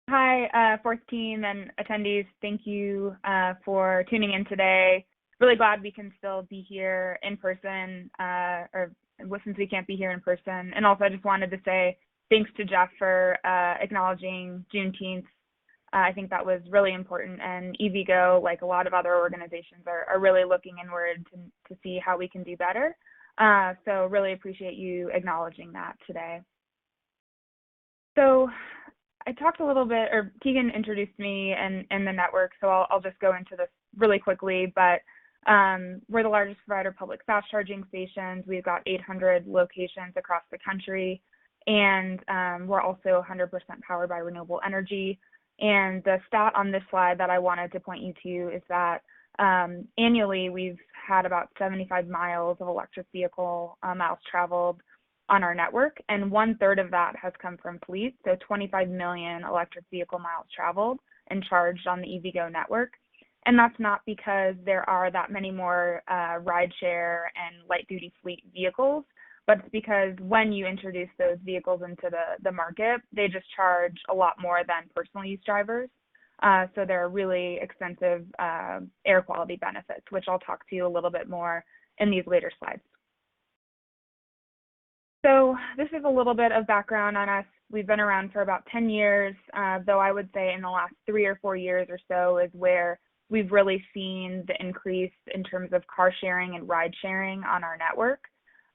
F: Hi, fourth team and attendees. Thank you for tuning in today. Really glad we can still be here in person, since we can't be here in person. And also, I just wanted to say thanks to Jeff for acknowledging Juneteenth. I think that was really important, and EVgo, like a lot of other organizations, are really looking inward to see how we can do better. So really appreciate you acknowledging that today. So I talked a little bit, or Tegan introduced me and the network, so I'll just go into this really quickly, but we're the largest provider of public fast charging stations. We've got 800 locations across the country, and we're also 100% powered by renewable energy. And the stat on this slide that I wanted to point you to is that annually we've had about 75 miles of electric vehicle miles traveled on our network, and 1/3 of that has come from fleets, so 25 million electric vehicle miles traveled and charged on the EVgo network. And that's not because there are that many more rideshare and light-duty fleet vehicles, but it's because when you introduce those vehicles into the market, they just charge a lot more than personal use drivers. So there are really extensive air quality benefits, which I'll talk to you a little bit more in these later slides. So this is a little bit of background on us. We've been around for about 10 years, though I would say in the last 3 or 4 years or so is where we've really seen the increase in terms of car sharing and ride sharing on our network.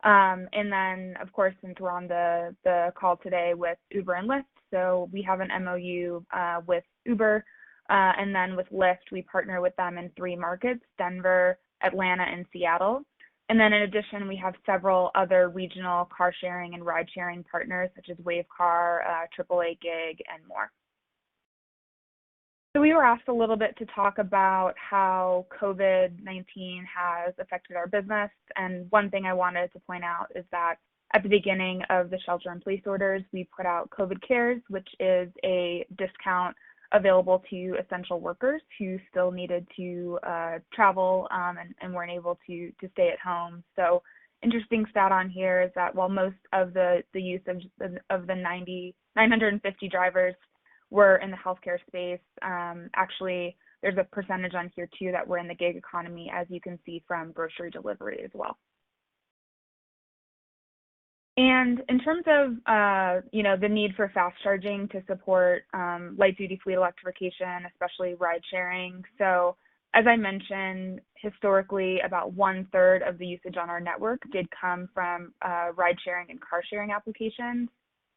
F: And then, of course, since we're on the call today with Uber and Lyft, so we have an MOU with Uber, and then with Lyft, we partner with them in 3 markets, Denver, Atlanta, and Seattle. And then in addition, we have several other regional car sharing and ride sharing partners, such as Wavecar, AAA Gig, and more. So we were asked a little bit to talk about how COVID-19 has affected our business. And one thing I wanted to point out is that at the beginning of the shelter-in-place orders, we put out COVID Cares, which is a discount available to essential workers who still needed to travel and weren't able to stay at home. So interesting stat on here is that while most of the use of the 950 drivers were in the healthcare space, actually there's a percentage on here too that we're in the gig economy, as you can see from grocery delivery as well. And in terms of the need for fast charging to support light duty fleet electrification, especially ride sharing. So as I mentioned, historically about 1/3 of the usage on our network did come from ride sharing and car sharing applications.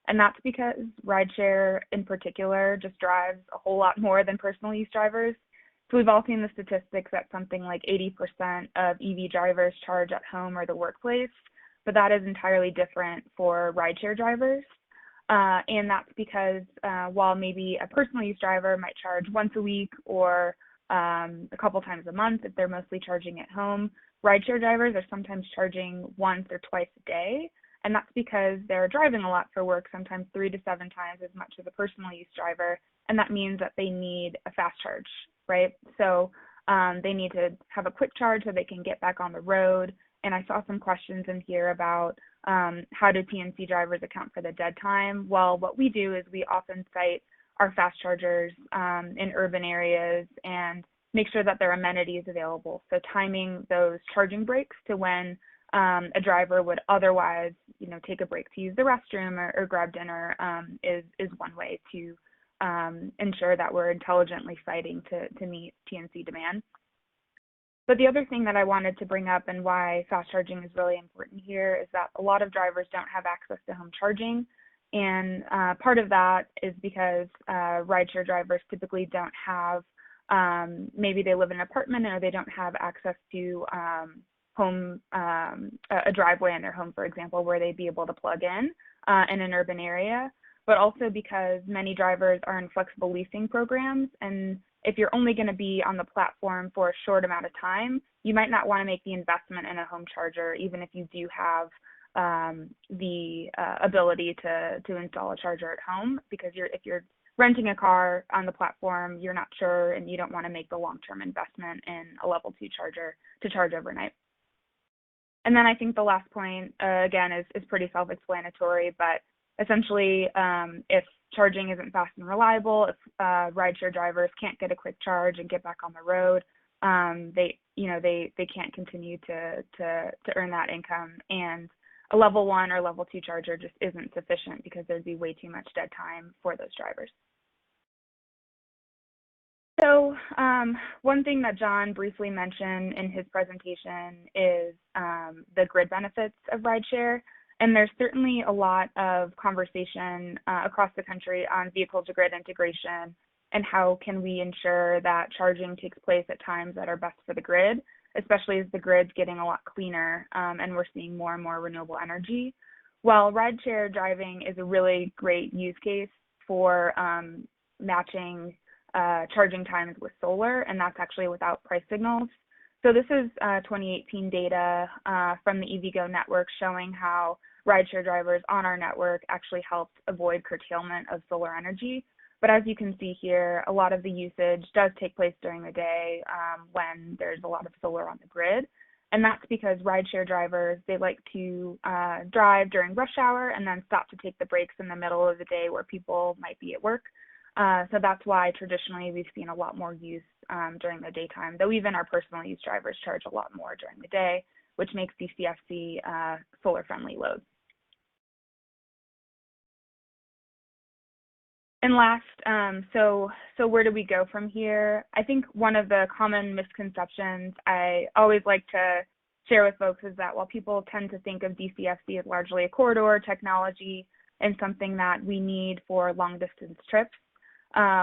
F: And that's because rideshare in particular just drives a whole lot more than personal use drivers. So we've all seen the statistics that something like 80% of EV drivers charge at home or the workplace. but that is entirely different for rideshare drivers. And that's because while maybe a personal use driver might charge once a week or a couple times a month if they're mostly charging at home, rideshare drivers are sometimes charging once or twice a day. And that's because they're driving a lot for work, sometimes 3 to 7 times as much as a personal use driver. And that means that they need a fast charge, right? So they need to have a quick charge so they can get back on the road. And I saw some questions in here about how do TNC drivers account for the dead time? Well, what we do is we often cite our fast chargers in urban areas and make sure that there are amenities available. So timing those charging breaks to when a driver would otherwise, take a break to use the restroom or grab dinner is one way to ensure that we're intelligently siting to meet TNC demand. But the other thing that I wanted to bring up and why fast charging is really important here is that a lot of drivers don't have access to home charging. And part of that is because rideshare drivers typically don't have, maybe they live in an apartment or they don't have access to a driveway in their home, for example, where they'd be able to plug in an urban area, but also because many drivers are in flexible leasing programs. And if you're only going to be on the platform for a short amount of time, you might not want to make the investment in a home charger, even if you do have the ability to install a charger at home, because if you're renting a car on the platform, you're not sure and you don't want to make the long-term investment in a level 2 charger to charge overnight. And then I think the last point, again, is pretty self-explanatory, but essentially, if charging isn't fast and reliable, if rideshare drivers can't get a quick charge and get back on the road, they can't continue to earn that income. And a level 1 or level 2 charger just isn't sufficient because there'd be way too much dead time for those drivers. So one thing that John briefly mentioned in his presentation is the grid benefits of rideshare. And there's certainly a lot of conversation across the country on vehicle-to-grid integration and how can we ensure that charging takes place at times that are best for the grid, especially as the grid's getting a lot cleaner and we're seeing more and more renewable energy. While rideshare driving is a really great use case for matching charging times with solar, and that's actually without price signals. So this is 2018 data from the EVgo network showing how rideshare drivers on our network actually helped avoid curtailment of solar energy. But as you can see here, a lot of the usage does take place during the day when there's a lot of solar on the grid. And that's because rideshare drivers, they like to drive during rush hour and then stop to take the breaks in the middle of the day where people might be at work. So that's why traditionally we've seen a lot more use during the daytime, though even our personal use drivers charge a lot more during the day, which makes DCFC solar-friendly loads. And last, so where do we go from here? I think one of the common misconceptions I always like to share with folks is that while people tend to think of DCFC as largely a corridor technology and something that we need for long-distance trips,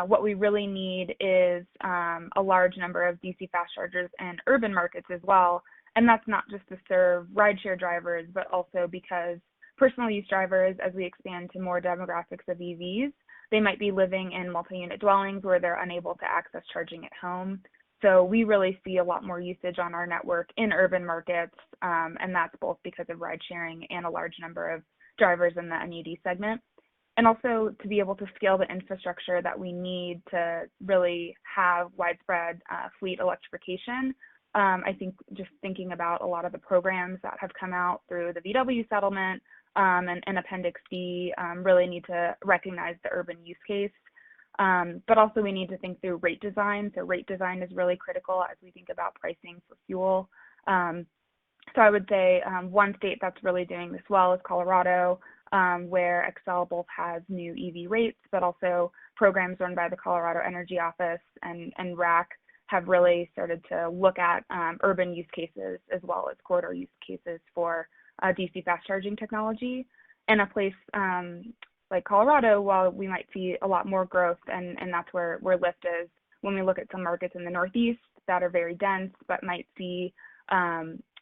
F: what we really need is a large number of DC fast chargers in urban markets as well. And that's not just to serve rideshare drivers, but also because personal use drivers, as we expand to more demographics of EVs, they might be living in multi-unit dwellings where they're unable to access charging at home. So we really see a lot more usage on our network in urban markets, and that's both because of ride sharing and a large number of drivers in the MUD segment. And also to be able to scale the infrastructure that we need to really have widespread fleet electrification. I think just thinking about a lot of the programs that have come out through the VW settlement and Appendix D really need to recognize the urban use case. But also we need to think through rate design. So rate design is really critical as we think about pricing for fuel. So I would say one state that's really doing this well is Colorado, where Excel both has new EV rates, but also programs run by the Colorado Energy Office and RAC have really started to look at urban use cases as well as corridor use cases for DC fast charging technology. And a place like Colorado, while we might see a lot more growth, and that's where Lyft is, when we look at some markets in the Northeast that are very dense but might see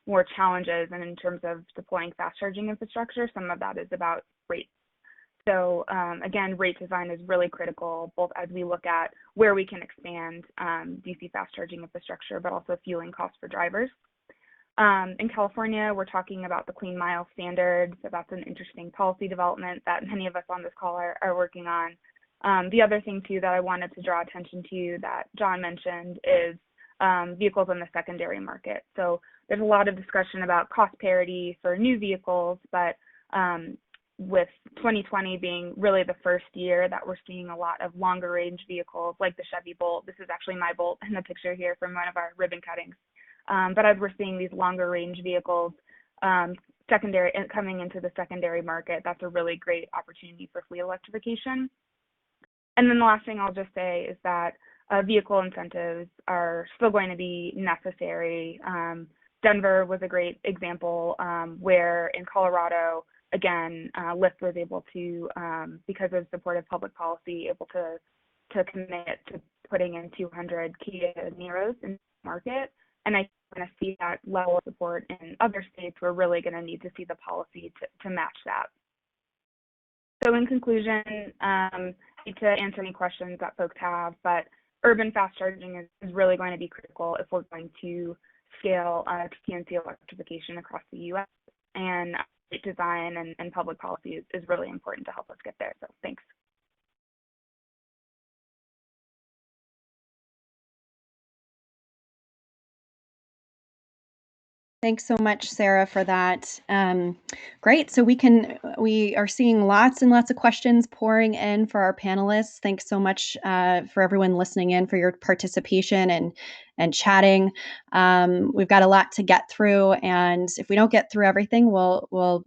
F: more challenges, and in terms of deploying fast charging infrastructure, some of that is about rates. So again, rate design is really critical, both as we look at where we can expand DC fast charging infrastructure, but also fueling costs for drivers. In California, we're talking about the Clean Mile standard, so that's an interesting policy development that many of us on this call are working on. The other thing too that I wanted to draw attention to that John mentioned is vehicles in the secondary market. So there's a lot of discussion about cost parity for new vehicles, but with 2020 being really the first year that we're seeing a lot of longer range vehicles like the Chevy Bolt. This is actually my Bolt in the picture here from one of our ribbon cuttings. But as we're seeing these longer range vehicles coming into the secondary market, that's a really great opportunity for fleet electrification. And then the last thing I'll just say is that vehicle incentives are still going to be necessary. Denver was a great example where in Colorado, again, Lyft was able to, because of supportive public policy, able to commit to putting in 200 Kia Niros in the market. And I want to see that level of support in other states. We're really going to need to see the policy to match that. So in conclusion, to answer any questions that folks have, but urban fast charging is really going to be critical if we're going to scale TNC electrification across the U.S. And design and public policy is really important to help us get there. So thanks.
C: Thanks so much, Sara, for that. Great. So we are seeing lots and lots of questions pouring in for our panelists. Thanks so much for everyone listening in, for your participation and chatting. We've got a lot to get through, and if we don't get through everything, we'll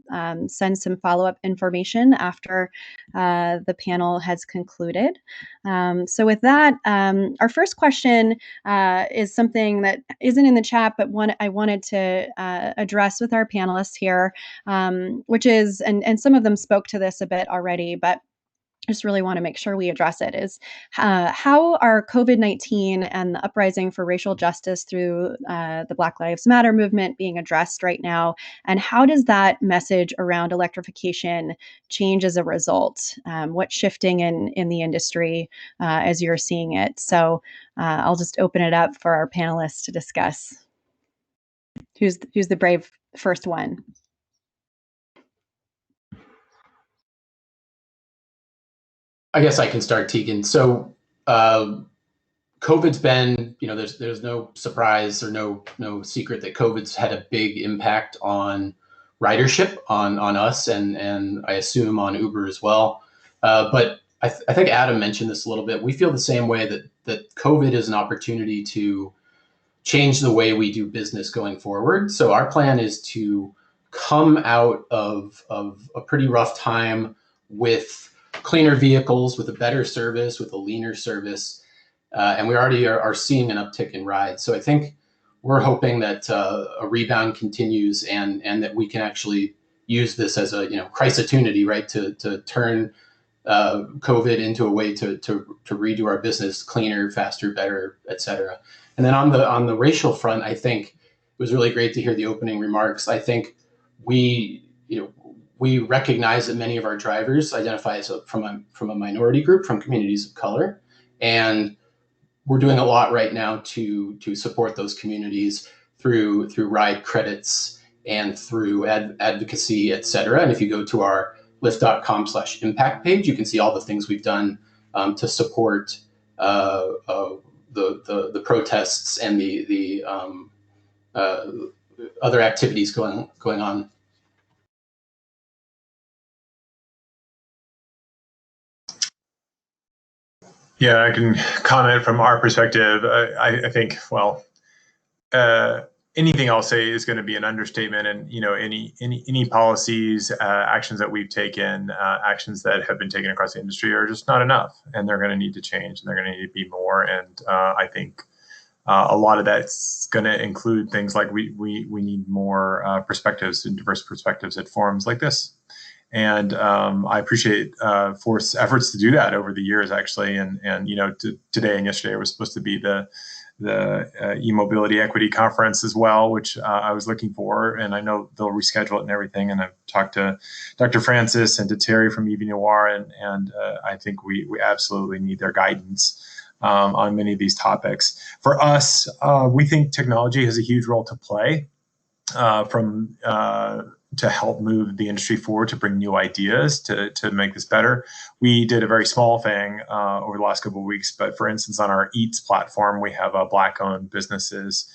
C: send some follow-up information after the panel has concluded. So with that, our first question is something that isn't in the chat, but one I wanted to address with our panelists here, which is, and some of them spoke to this a bit already, but just really want to make sure we address it, is how are COVID-19 and the uprising for racial justice through the Black Lives Matter movement being addressed right now? And how does that message around electrification change as a result? What's shifting in the industry as you're seeing it? So I'll just open it up for our panelists to discuss. Who's the brave first one?
D: I guess I can start, Tegan. So COVID's been, there's no surprise or no secret that COVID's had a big impact on ridership, on us, and I assume on Uber as well. But I think Adam mentioned this a little bit. We feel the same way that COVID is an opportunity to change the way we do business going forward. So our plan is to come out of a pretty rough time with cleaner vehicles, with a better service, with a leaner service. And we already are seeing an uptick in rides. So I think we're hoping that a rebound continues and that we can actually use this as a crisis opportunity, right, to turn COVID into a way to redo our business cleaner, faster, better, et cetera. And then on the racial front, I think it was really great to hear the opening remarks. I think we recognize that many of our drivers identify as from a minority group, from communities of color, and we're doing a lot right now to support those communities through ride credits and through advocacy, et cetera. And if you go to our lyft.com/impact page, you can see all the things we've done to support the protests and the other activities going on.
E: Yeah, I can comment from our perspective. I think, well, anything I'll say is going to be an understatement, and any policies, actions that we've taken, actions that have been taken across the industry are just not enough, and they're going to need to change, and they're going to need to be more. And I think a lot of that's going to include things like we need more perspectives and diverse perspectives at forums like this. And I appreciate Forth's efforts to do that over the years, actually. And today and yesterday was supposed to be the e-mobility equity conference as well, which I was looking for, and I know they'll reschedule it and everything. And I've talked to Dr. Francis and to Terry from EVgo, and I think we absolutely need their guidance on many of these topics. For us, we think technology has a huge role to play to help move the industry forward, to bring new ideas to make this better. We did a very small thing over the last couple of weeks, but for instance, on our Eats platform, we have a Black-owned businesses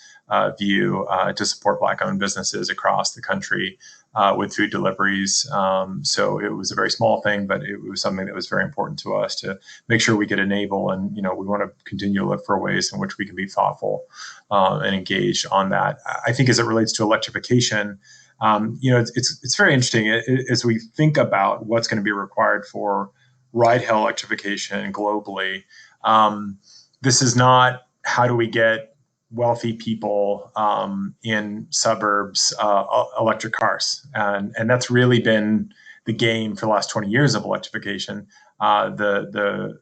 E: view to support Black-owned businesses across the country with food deliveries. So it was a very small thing, but it was something that was very important to us to make sure we could enable, and we want to continue to look for ways in which we can be thoughtful and engaged on that. I think as it relates to electrification, it's very interesting as we think about what's going to be required for ride-hail electrification globally. This is not how do we get wealthy people in suburbs electric cars, and that's really been the game for the last 20 years of electrification. The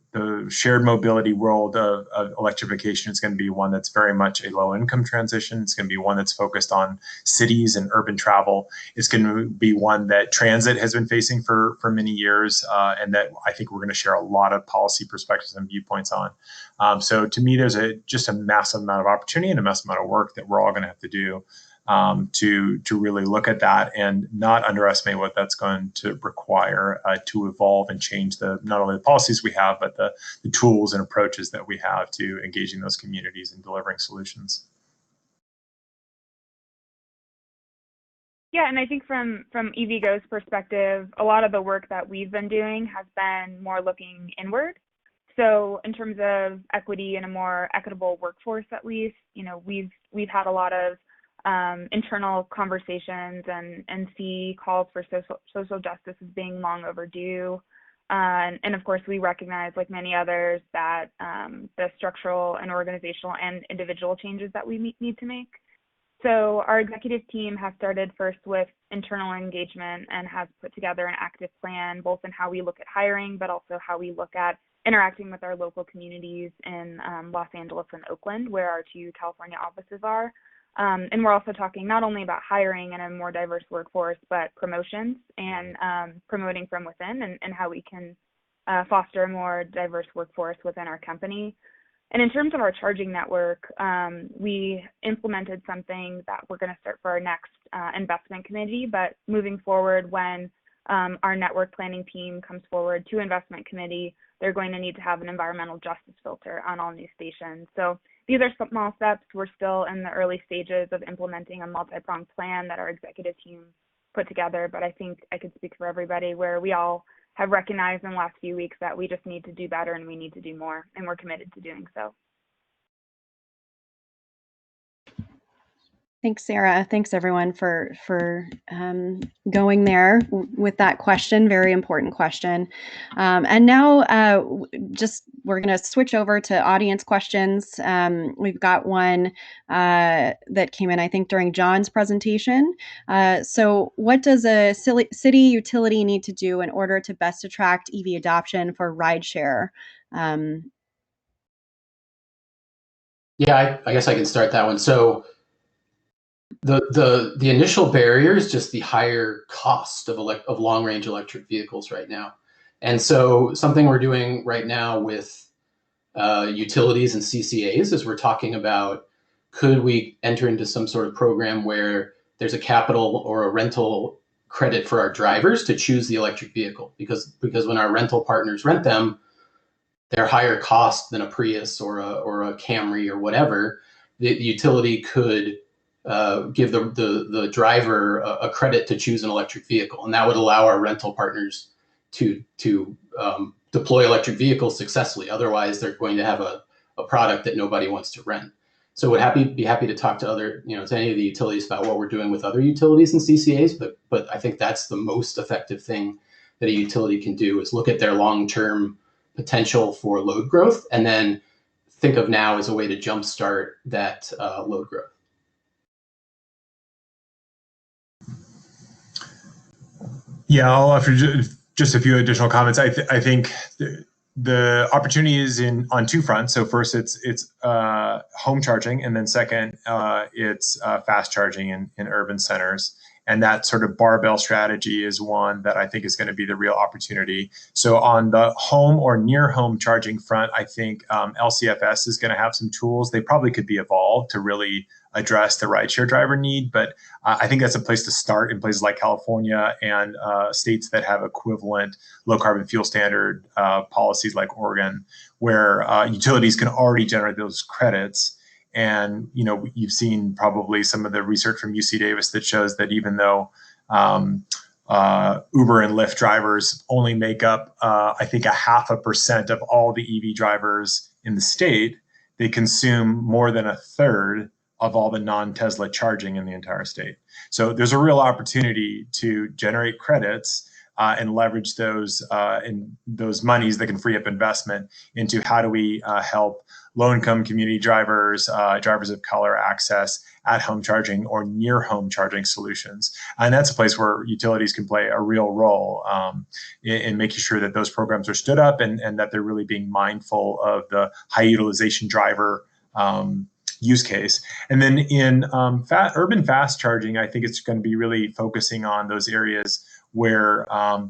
E: shared mobility world of electrification is going to be one that's very much a low-income transition. It's going to be one that's focused on cities and urban travel. It's going to be one that transit has been facing for many years, and that I think we're going to share a lot of policy perspectives and viewpoints on. So to me, there's just a massive amount of opportunity and a massive amount of work that we're all going to have to do to really look at that and not underestimate what that's going to require to evolve and change not only the policies we have, but the tools and approaches that we have to engaging those communities and delivering solutions.
F: Yeah, and I think from EVgo's perspective, a lot of the work that we've been doing has been more looking inward. So in terms of equity and a more equitable workforce, at least, we've had a lot of internal conversations and see calls for social justice as being long overdue. And of course, we recognize, like many others, that the structural and organizational and individual changes that we need to make. So our executive team has started first with internal engagement and has put together an active plan, both in how we look at hiring, but also how we look at interacting with our local communities in Los Angeles and Oakland, where our two California offices are. And we're also talking not only about hiring and a more diverse workforce, but promotions and promoting from within and how we can foster a more diverse workforce within our company. And in terms of our charging network, we implemented something that we're going to start for our next investment committee, but moving forward, when our network planning team comes forward to investment committee, they're going to need to have an environmental justice filter on all new stations. So these are small steps. We're still in the early stages of implementing a multi-pronged plan that our executive team put together, but I think I could speak for everybody where we all have recognized in the last few weeks that we just need to do better and we need to do more, and we're committed to doing so.
C: Thanks, Sara. Thanks, everyone, for going there with that question. Very important question. And now we're going to switch over to audience questions. We've got one that came in, I think, during John's presentation. So what does a city utility need to do in order to best attract EV adoption for rideshare?
D: Yeah, I guess I can start that one. So the initial barrier is just the higher cost of long range electric vehicles right now. And so something we're doing right now with utilities and CCAs is we're talking about, could we enter into some sort of program where there's a capital or a rental credit for our drivers to choose the electric vehicle? Because when our rental partners rent them, they're higher cost than a Prius or a Camry or whatever. The utility could give the driver a credit to choose an electric vehicle, and that would allow our rental partners to deploy electric vehicles successfully. Otherwise, they're going to have a product that nobody wants to rent. So would be happy to talk to to any of the utilities about what we're doing with other utilities and CCAs, but I think that's the most effective thing that a utility can do, is look at their long-term potential for load growth and then think of now as a way to jumpstart that load growth.
E: Yeah, I'll offer just a few additional comments. I think the opportunity is on two fronts. So first, it's home charging, and then second, it's fast charging in urban centers. And that sort of barbell strategy is one that I think is going to be the real opportunity. So on the home or near home charging front, I think LCFS is going to have some tools. They probably could be evolved to really address the rideshare driver need, but I think that's a place to start in places like California and states that have equivalent low carbon fuel standard policies like Oregon, where utilities can already generate those credits. And you've seen probably some of the research from UC Davis that shows that even though Uber and Lyft drivers only make up, I think, 0.5% of all the EV drivers in the state, they consume more than a third of all the non-Tesla charging in the entire state. So there's a real opportunity to generate credits and leverage those monies that can free up investment into how do we help low-income community drivers, drivers of color access at-home charging or near-home charging solutions. And that's a place where utilities can play a real role in making sure that those programs are stood up and that they're really being mindful of the high utilization driver use case. And then in urban fast charging, I think it's going to be really focusing on those areas where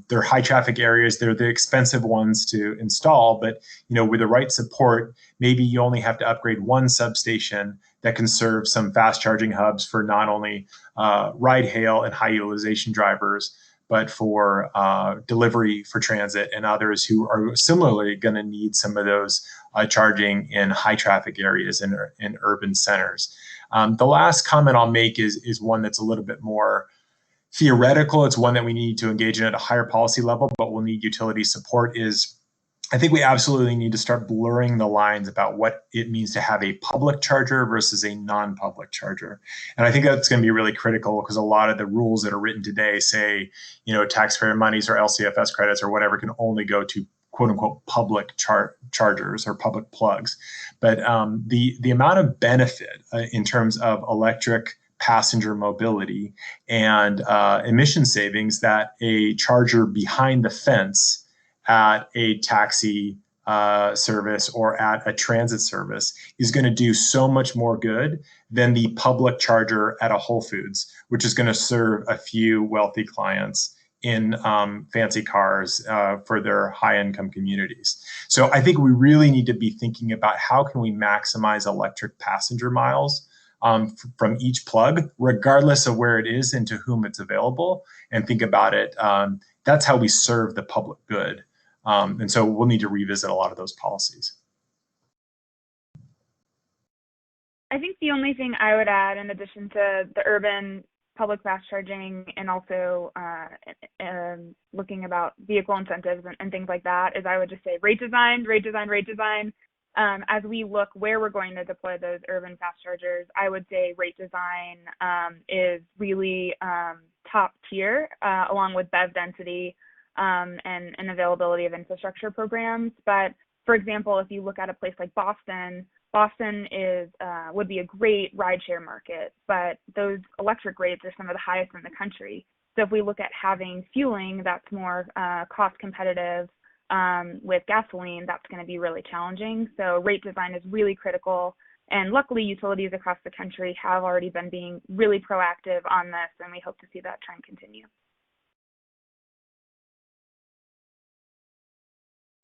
E: they're high traffic areas. They're the expensive ones to install, but with the right support, maybe you only have to upgrade one substation that can serve some fast charging hubs for not only ride hail and high utilization drivers, but for delivery for transit and others who are similarly going to need some of those charging in high traffic areas in urban centers. The last comment I'll make is one that's a little bit more theoretical. It's one that we need to engage in at a higher policy level, but we'll need utility support. I think we absolutely need to start blurring the lines about what it means to have a public charger versus a non-public charger. And I think that's going to be really critical because a lot of the rules that are written today say, taxpayer monies or LCFS credits or whatever can only go to quote unquote public chargers or public plugs. But the amount of benefit in terms of electric passenger mobility and emission savings that a charger behind the fence at a taxi service or at a transit service is going to do so much more good than the public charger at a Whole Foods, which is going to serve a few wealthy clients in fancy cars for their high-income communities. So I think we really need to be thinking about how can we maximize electric passenger miles from each plug, regardless of where it is and to whom it's available, and think about it. That's how we serve the public good. And so we'll need to revisit a lot of those policies.
F: I think the only thing I would add, in addition to the urban public fast charging and also looking about vehicle incentives and things like that, is I would just say rate design. As we look where we're going to deploy those urban fast chargers, I would say rate design is really top tier, along with BEV density and availability of infrastructure programs. But for example, if you look at a place like Boston would be a great rideshare market, but those electric rates are some of the highest in the country. So if we look at having fueling that's more cost competitive with gasoline, that's going to be really challenging. So rate design is really critical. And luckily, utilities across the country have already been being really proactive on this, and we hope to see that trend continue.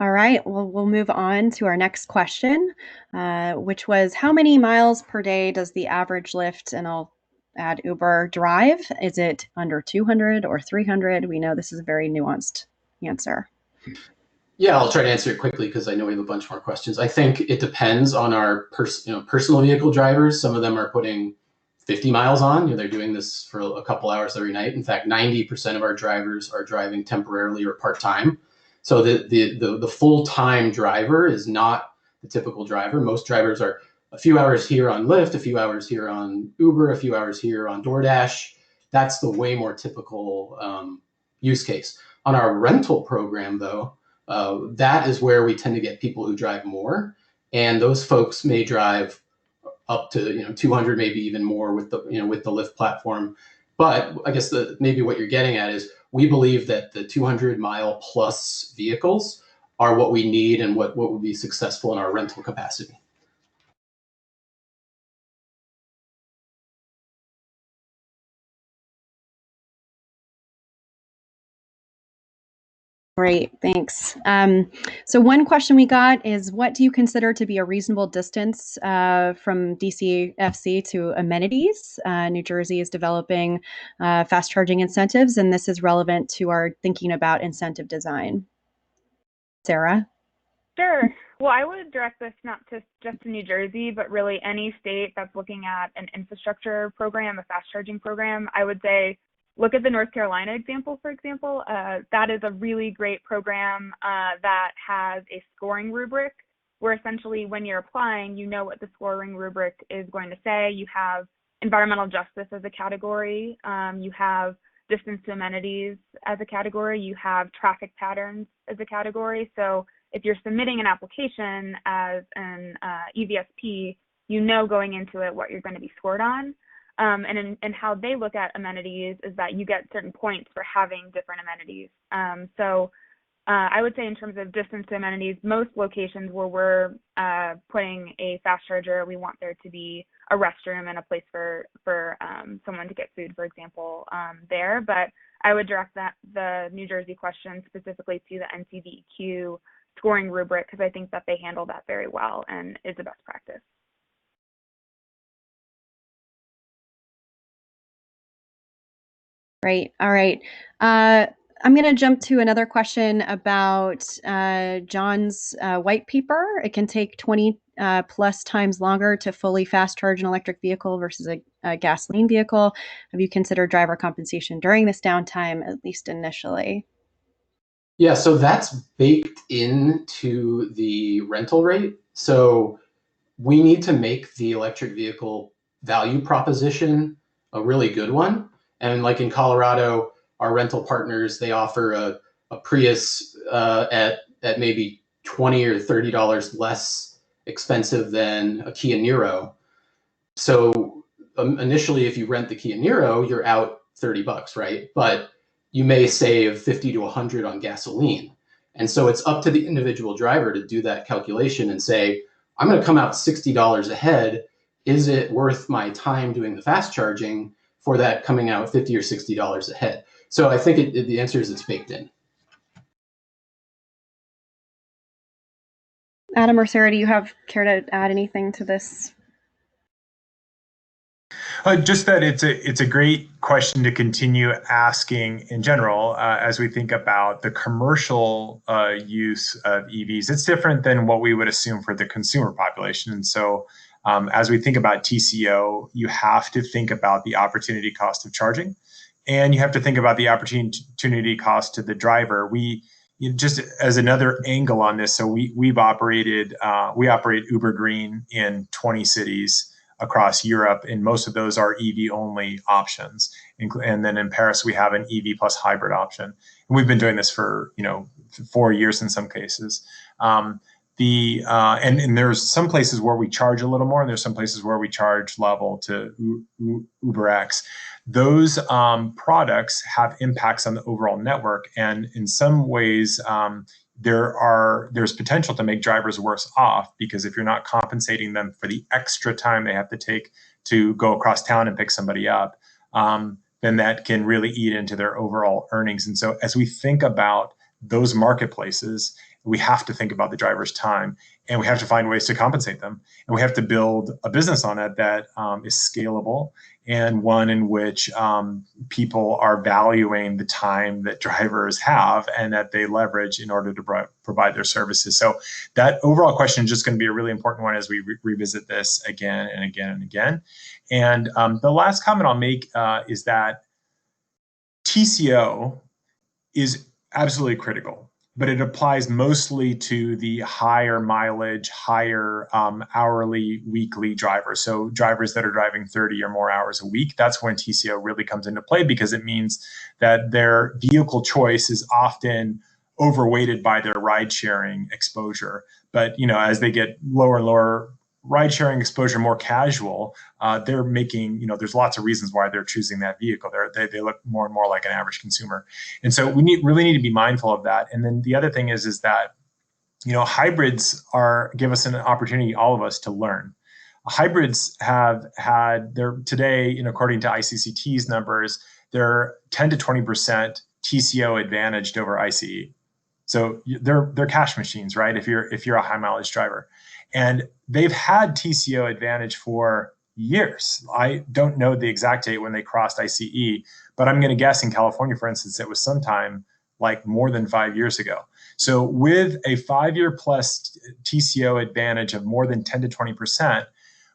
C: All right, well, we'll move on to our next question, which was how many miles per day does the average Lyft, and I'll add Uber, drive? Is it under 200 or 300? We know this is a very nuanced answer.
D: Yeah, I'll try to answer it quickly because I know we have a bunch more questions. I think it depends on our personal vehicle drivers. Some of them are putting 50 miles on. They're doing this for a couple hours every night. In fact, 90% of our drivers are driving temporarily or part-time. So the full-time driver is not the typical driver. Most drivers are a few hours here on Lyft, a few hours here on Uber, a few hours here on DoorDash. That's the way more typical use case. On our rental program, though, that is where we tend to get people who drive more, and those folks may drive up to 200, maybe even more with the with the Lyft platform. But I guess maybe what you're getting at is we believe that the 200-mile plus vehicles are what we need and what would be successful in our rental capacity.
C: Great, thanks. So one question we got is, what do you consider to be a reasonable distance from DCFC to amenities? New Jersey is developing fast charging incentives, and this is relevant to our thinking about incentive design. Sara?
F: Sure. Well, I would direct this not just to New Jersey, but really any state that's looking at an infrastructure program, a fast charging program. I would say, look at the North Carolina example, for example. That is a really great program that has a scoring rubric where essentially when you're applying, you know what the scoring rubric is going to say. You have environmental justice as a category. You have distance to amenities as a category. You have traffic patterns as a category. So if you're submitting an application as an EVSP, you know going into it what you're going to be scored on. And how they look at amenities is that you get certain points for having different amenities. So I would say in terms of distance to amenities, most locations where we're putting a fast charger, we want there to be a restroom and a place for someone to get food, for example, there. But I would direct the New Jersey question specifically to the NCDEQ scoring rubric, because I think that they handle that very well and is the best practice.
C: Great. All right. I'm going to jump to another question about John's white paper. It can take 20 plus times longer to fully fast charge an electric vehicle versus a gasoline vehicle. Have you considered driver compensation during this downtime, at least initially?
D: Yeah, so that's baked into the rental rate. So we need to make the electric vehicle value proposition a really good one. And like in Colorado, our rental partners, they offer a Prius at maybe $20 or $30 less expensive than a Kia Niro. So initially, if you rent the Kia Niro, you're out $30, right? But you may save 50 to 100 on gasoline. And so it's up to the individual driver to do that calculation and say, I'm going to come out $60 ahead. Is it worth my time doing the fast charging for that coming out $50 or $60 ahead? So I think the answer is it's baked in.
C: Adam or Sara, do you care to add anything to this?
E: Just that it's a great question to continue asking in general as we think about the commercial use of EVs. It's different than what we would assume for the consumer population. And so as we think about TCO, you have to think about the opportunity cost of charging, and you have to think about the opportunity cost to the driver. Just as another angle on this, so we operate Uber Green in 20 cities across Europe, and most of those are EV only options. And then in Paris, we have an EV plus hybrid option. And we've been doing this for 4 years in some cases. And there's some places where we charge a little more, and there's some places where we charge level to UberX. Those products have impacts on the overall network, and in some ways, there's potential to make drivers worse off, because if you're not compensating them for the extra time they have to take to go across town and pick somebody up, then that can really eat into their overall earnings. And so as we think about those marketplaces, we have to think about the driver's time, and we have to find ways to compensate them. And we have to build a business on it that is scalable, and one in which people are valuing the time that drivers have and that they leverage in order to provide their services. So that overall question is just going to be a really important one as we revisit this again and again and again. And the last comment I'll make is that TCO is absolutely critical, but it applies mostly to the higher mileage, higher hourly, weekly drivers. So drivers that are driving 30 or more hours a week, that's when TCO really comes into play, because it means that their vehicle choice is often overweighted by their ride sharing exposure. But as they get lower and lower ride sharing exposure more casual, they're making, there's lots of reasons why they're choosing that vehicle. They look more and more like an average consumer. And so we really need to be mindful of that. And then the other thing is that, hybrids give us an opportunity, all of us, to learn. Hybrids have had today, according to ICCT's numbers, they're 10 to 20% TCO advantaged over ICE. So they're cash machines, right? If you're a high mileage driver, and they've had TCO advantage for years. I don't know the exact date when they crossed ICE, but I'm going to guess in California, for instance, it was sometime like more than 5 years ago. So with a 5-year plus TCO advantage of more than 10 to 20%,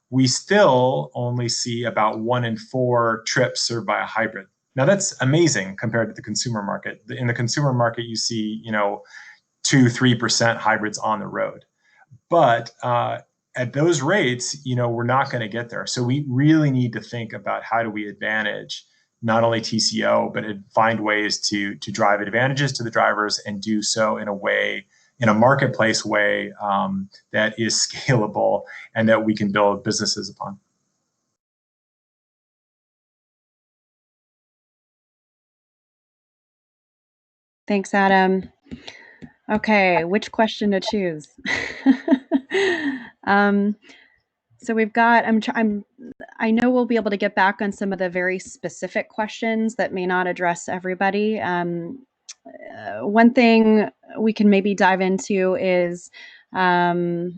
E: we still only see about 1 in 4 trips served by a hybrid. Now that's amazing compared to the consumer market. In the consumer market, you see, 2-3% hybrids on the road. But at those rates, we're not going to get there. So we really need to think about how do we advantage not only TCO, but find ways to drive advantages to the drivers and do so in a marketplace way that is scalable and that we can build businesses upon.
C: Thanks, Adam. Okay, which question to choose? So we've got, I know we'll be able to get back on some of the very specific questions that may not address everybody. One thing we can maybe dive into is how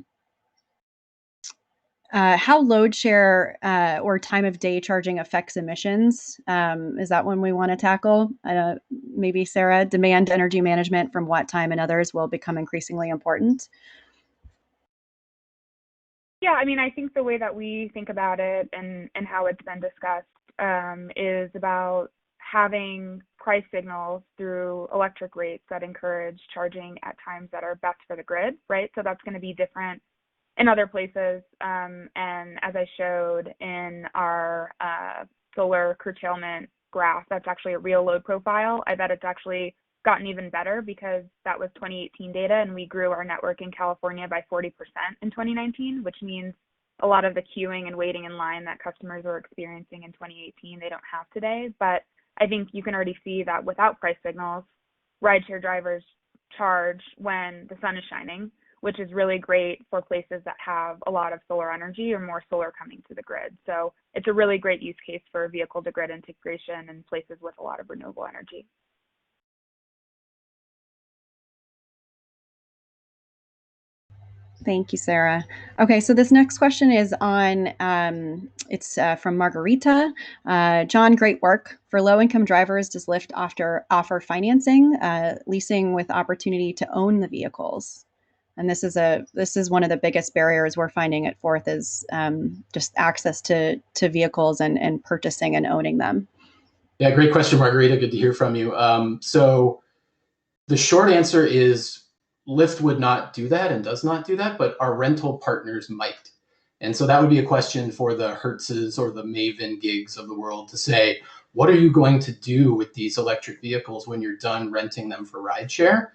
C: load share or time of day charging affects emissions. Is that one we want to tackle? Maybe Sara, demand energy management from watt time and others will become increasingly important.
F: Yeah, I think the way that we think about it and how it's been discussed is about having price signals through electric rates that encourage charging at times that are best for the grid, right? So that's going to be different in other places. And as I showed in our solar curtailment graph, that's actually a real load profile. I bet it's actually gotten even better because that was 2018 data, and we grew our network in California by 40% in 2019, which means a lot of the queuing and waiting in line that customers were experiencing in 2018, they don't have today. But I think you can already see that without price signals, rideshare drivers charge when the sun is shining, which is really great for places that have a lot of solar energy or more solar coming to the grid. So it's a really great use case for vehicle to grid integration in places with a lot of renewable energy.
C: Thank you, Sara. Okay, so this next question is on, it's from Margarita. John, great work. For low-income drivers, does Lyft offer financing, leasing with opportunity to own the vehicles? And this is one of the biggest barriers we're finding at Forth is just access to vehicles and purchasing and owning them.
D: Yeah, great question, Margarita. Good to hear from you. So the short answer is Lyft would not do that and does not do that, but our rental partners might. And so that would be a question for the Hertzes or the Maven gigs of the world to say, what are you going to do with these electric vehicles when you're done renting them for rideshare?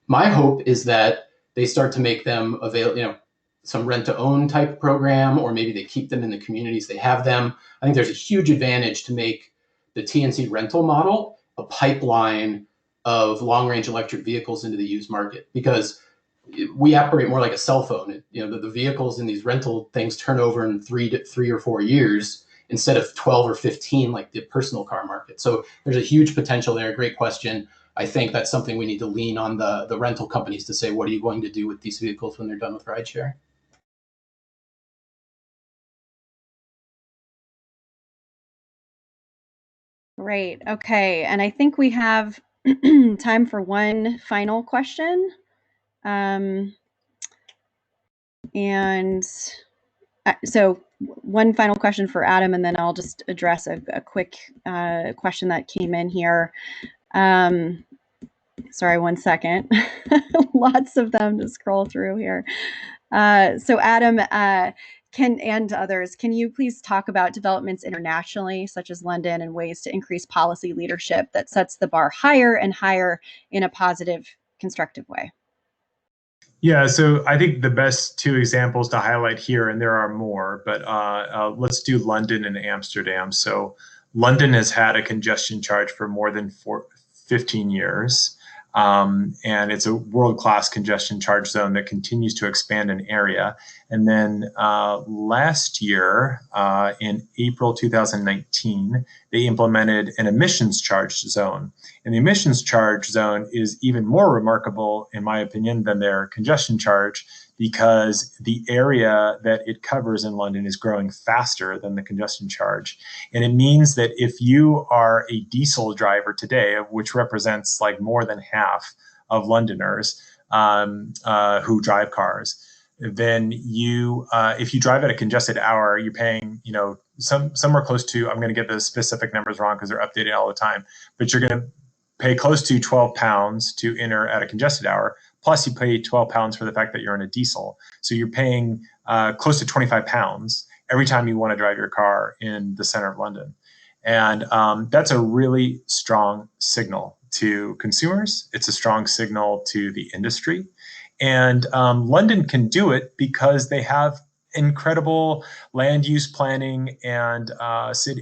D: My hope is that they start to make them available, some rent to own type program, or maybe they keep them in the communities they have them. I think there's a huge advantage to make the TNC rental model a pipeline of long-range electric vehicles into the used market, because we operate more like a cell phone. The vehicles in these rental things turn over in 3 or 4 years instead of 12 or 15 like the personal car market. So there's a huge potential there. Great question. I think that's something we need to lean on the rental companies to say, what are you going to do with these vehicles when they're done with rideshare?
C: Great. Okay, and I think we have time for one final question. So one final question for Adam, and then I'll just address a quick question that came in here. Sorry, 1 second. Lots of them to scroll through here. So Adam, and others, can you please talk about developments internationally, such as London, and ways to increase policy leadership that sets the bar higher and higher in a positive, constructive way?
E: Yeah, so I think the best two examples to highlight here, and there are more, but let's do London and Amsterdam. So London has had a congestion charge for more than 15 years. And it's a world-class congestion charge zone that continues to expand in area. And then last year, in April 2019, they implemented an emissions charge zone. And the emissions charge zone is even more remarkable, in my opinion, than their congestion charge, because the area that it covers in London is growing faster than the congestion charge. And it means that if you are a diesel driver today, which represents like more than half of Londoners who drive cars, then you, if you drive at a congested hour, you're paying, somewhere close to, I'm going to get the specific numbers wrong because they're updated all the time, but you're going to pay close to £12 to enter at a congested hour. Plus, you pay £12 for the fact that you're in a diesel. So you're paying close to £25 every time you want to drive your car in the center of London. And that's a really strong signal to consumers. It's a strong signal to the industry. And London can do it because they have incredible land use planning and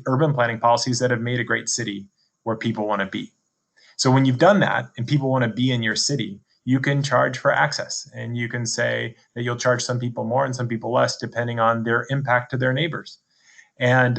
E: urban planning policies that have made a great city where people want to be. So when you've done that and people want to be in your city, you can charge for access, and you can say that you'll charge some people more and some people less depending on their impact to their neighbors. And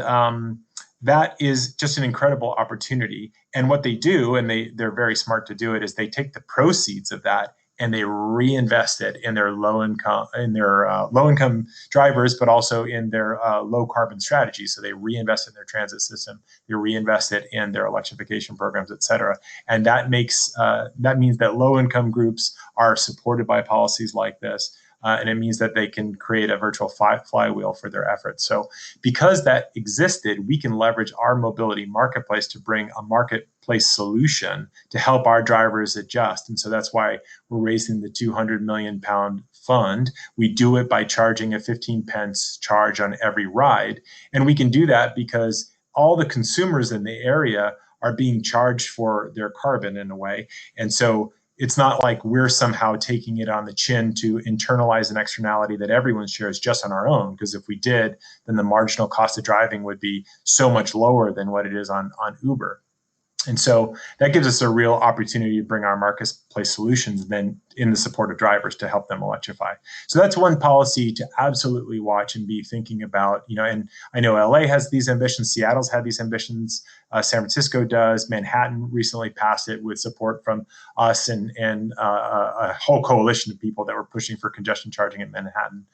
E: that is just an incredible opportunity. And what they do, and they're very smart to do it, is they take the proceeds of that and they reinvest it in their low income drivers, but also in their low carbon strategy. So they reinvest in their transit system, they reinvest it in their electrification programs, et cetera. And that means that low income groups are supported by policies like this. And it means that they can create a virtual flywheel for their efforts. So because that existed, we can leverage our mobility marketplace to bring a marketplace solution to help our drivers adjust. And so that's why we're raising the £200 million fund. We do it by charging a 15 pence charge on every ride. And we can do that because all the consumers in the area are being charged for their carbon in a way. And so it's not like we're somehow taking it on the chin to internalize an externality that everyone shares just on our own. Because if we did, then the marginal cost of driving would be so much lower than what it is on Uber. And so that gives us a real opportunity to bring our marketplace solutions then in the support of drivers to help them electrify. So that's one policy to absolutely watch and be thinking about, and I know LA has these ambitions, Seattle's had these ambitions, San Francisco does, Manhattan recently passed it with support from us and a whole coalition of people that were pushing for congestion charging in Manhattan.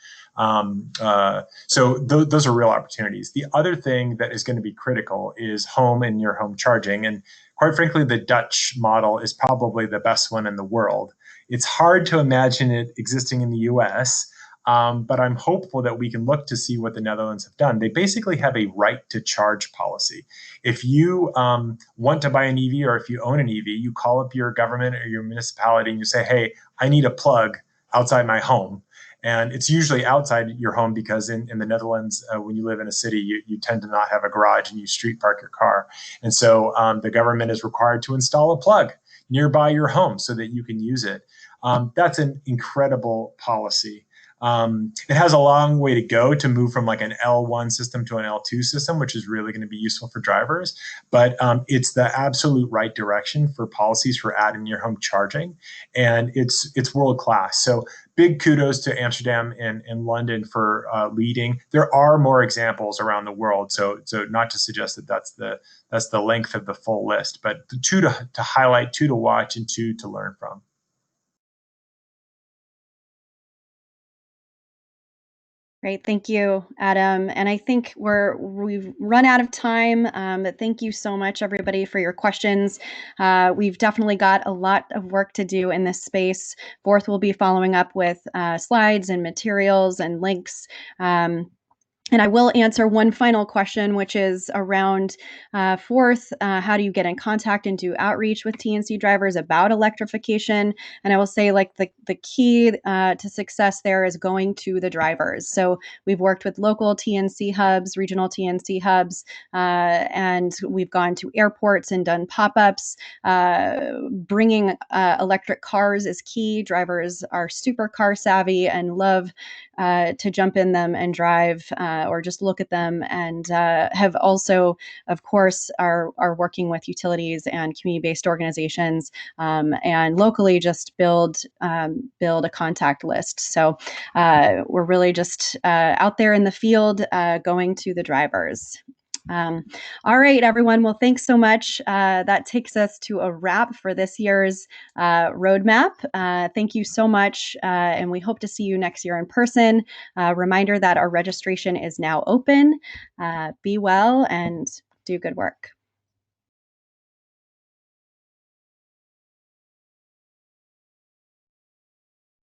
E: So those are real opportunities. The other thing that is going to be critical is home and near home charging. And quite frankly, the Dutch model is probably the best one in the world. It's hard to imagine it existing in the US, but I'm hopeful that we can look to see what the Netherlands have done. They basically have a right to charge policy. If you want to buy an EV or if you own an EV, you call up your government or your municipality and you say, hey, I need a plug outside my home. And it's usually outside your home because in the Netherlands, when you live in a city, you tend to not have a garage and you street park your car. And so the government is required to install a plug nearby your home so that you can use it. That's an incredible policy. It has a long way to go to move from like an L1 system to an L2 system, which is really going to be useful for drivers. But it's the absolute right direction for policies for adding your home charging. And it's world class. So big kudos to Amsterdam and London for leading. There are more examples around the world. So not to suggest that that's the length of the full list, but two to highlight, two to watch, and two to learn from.
C: Great, thank you, Adam. And I think we've run out of time, but thank you so much, everybody, for your questions. We've definitely got a lot of work to do in this space. Forth will be following up with slides and materials and links. And I will answer one final question, which is around fourth, how do you get in contact and do outreach with TNC drivers about electrification? And I will say, like, the key to success there is going to the drivers. So we've worked with local TNC hubs, regional TNC hubs, and we've gone to airports and done pop-ups. Bringing electric cars is key. Drivers are super car savvy and love to jump in them and drive or just look at them, and have also, of course, are working with utilities and community-based organizations, and locally just build a contact list. So we're really just out there in the field going to the drivers. All right, everyone. Well, thanks so much. That takes us to a wrap for this year's roadmap. Thank you so much, and we hope to see you next year in person. Reminder that our registration is now open. Be well and do good work.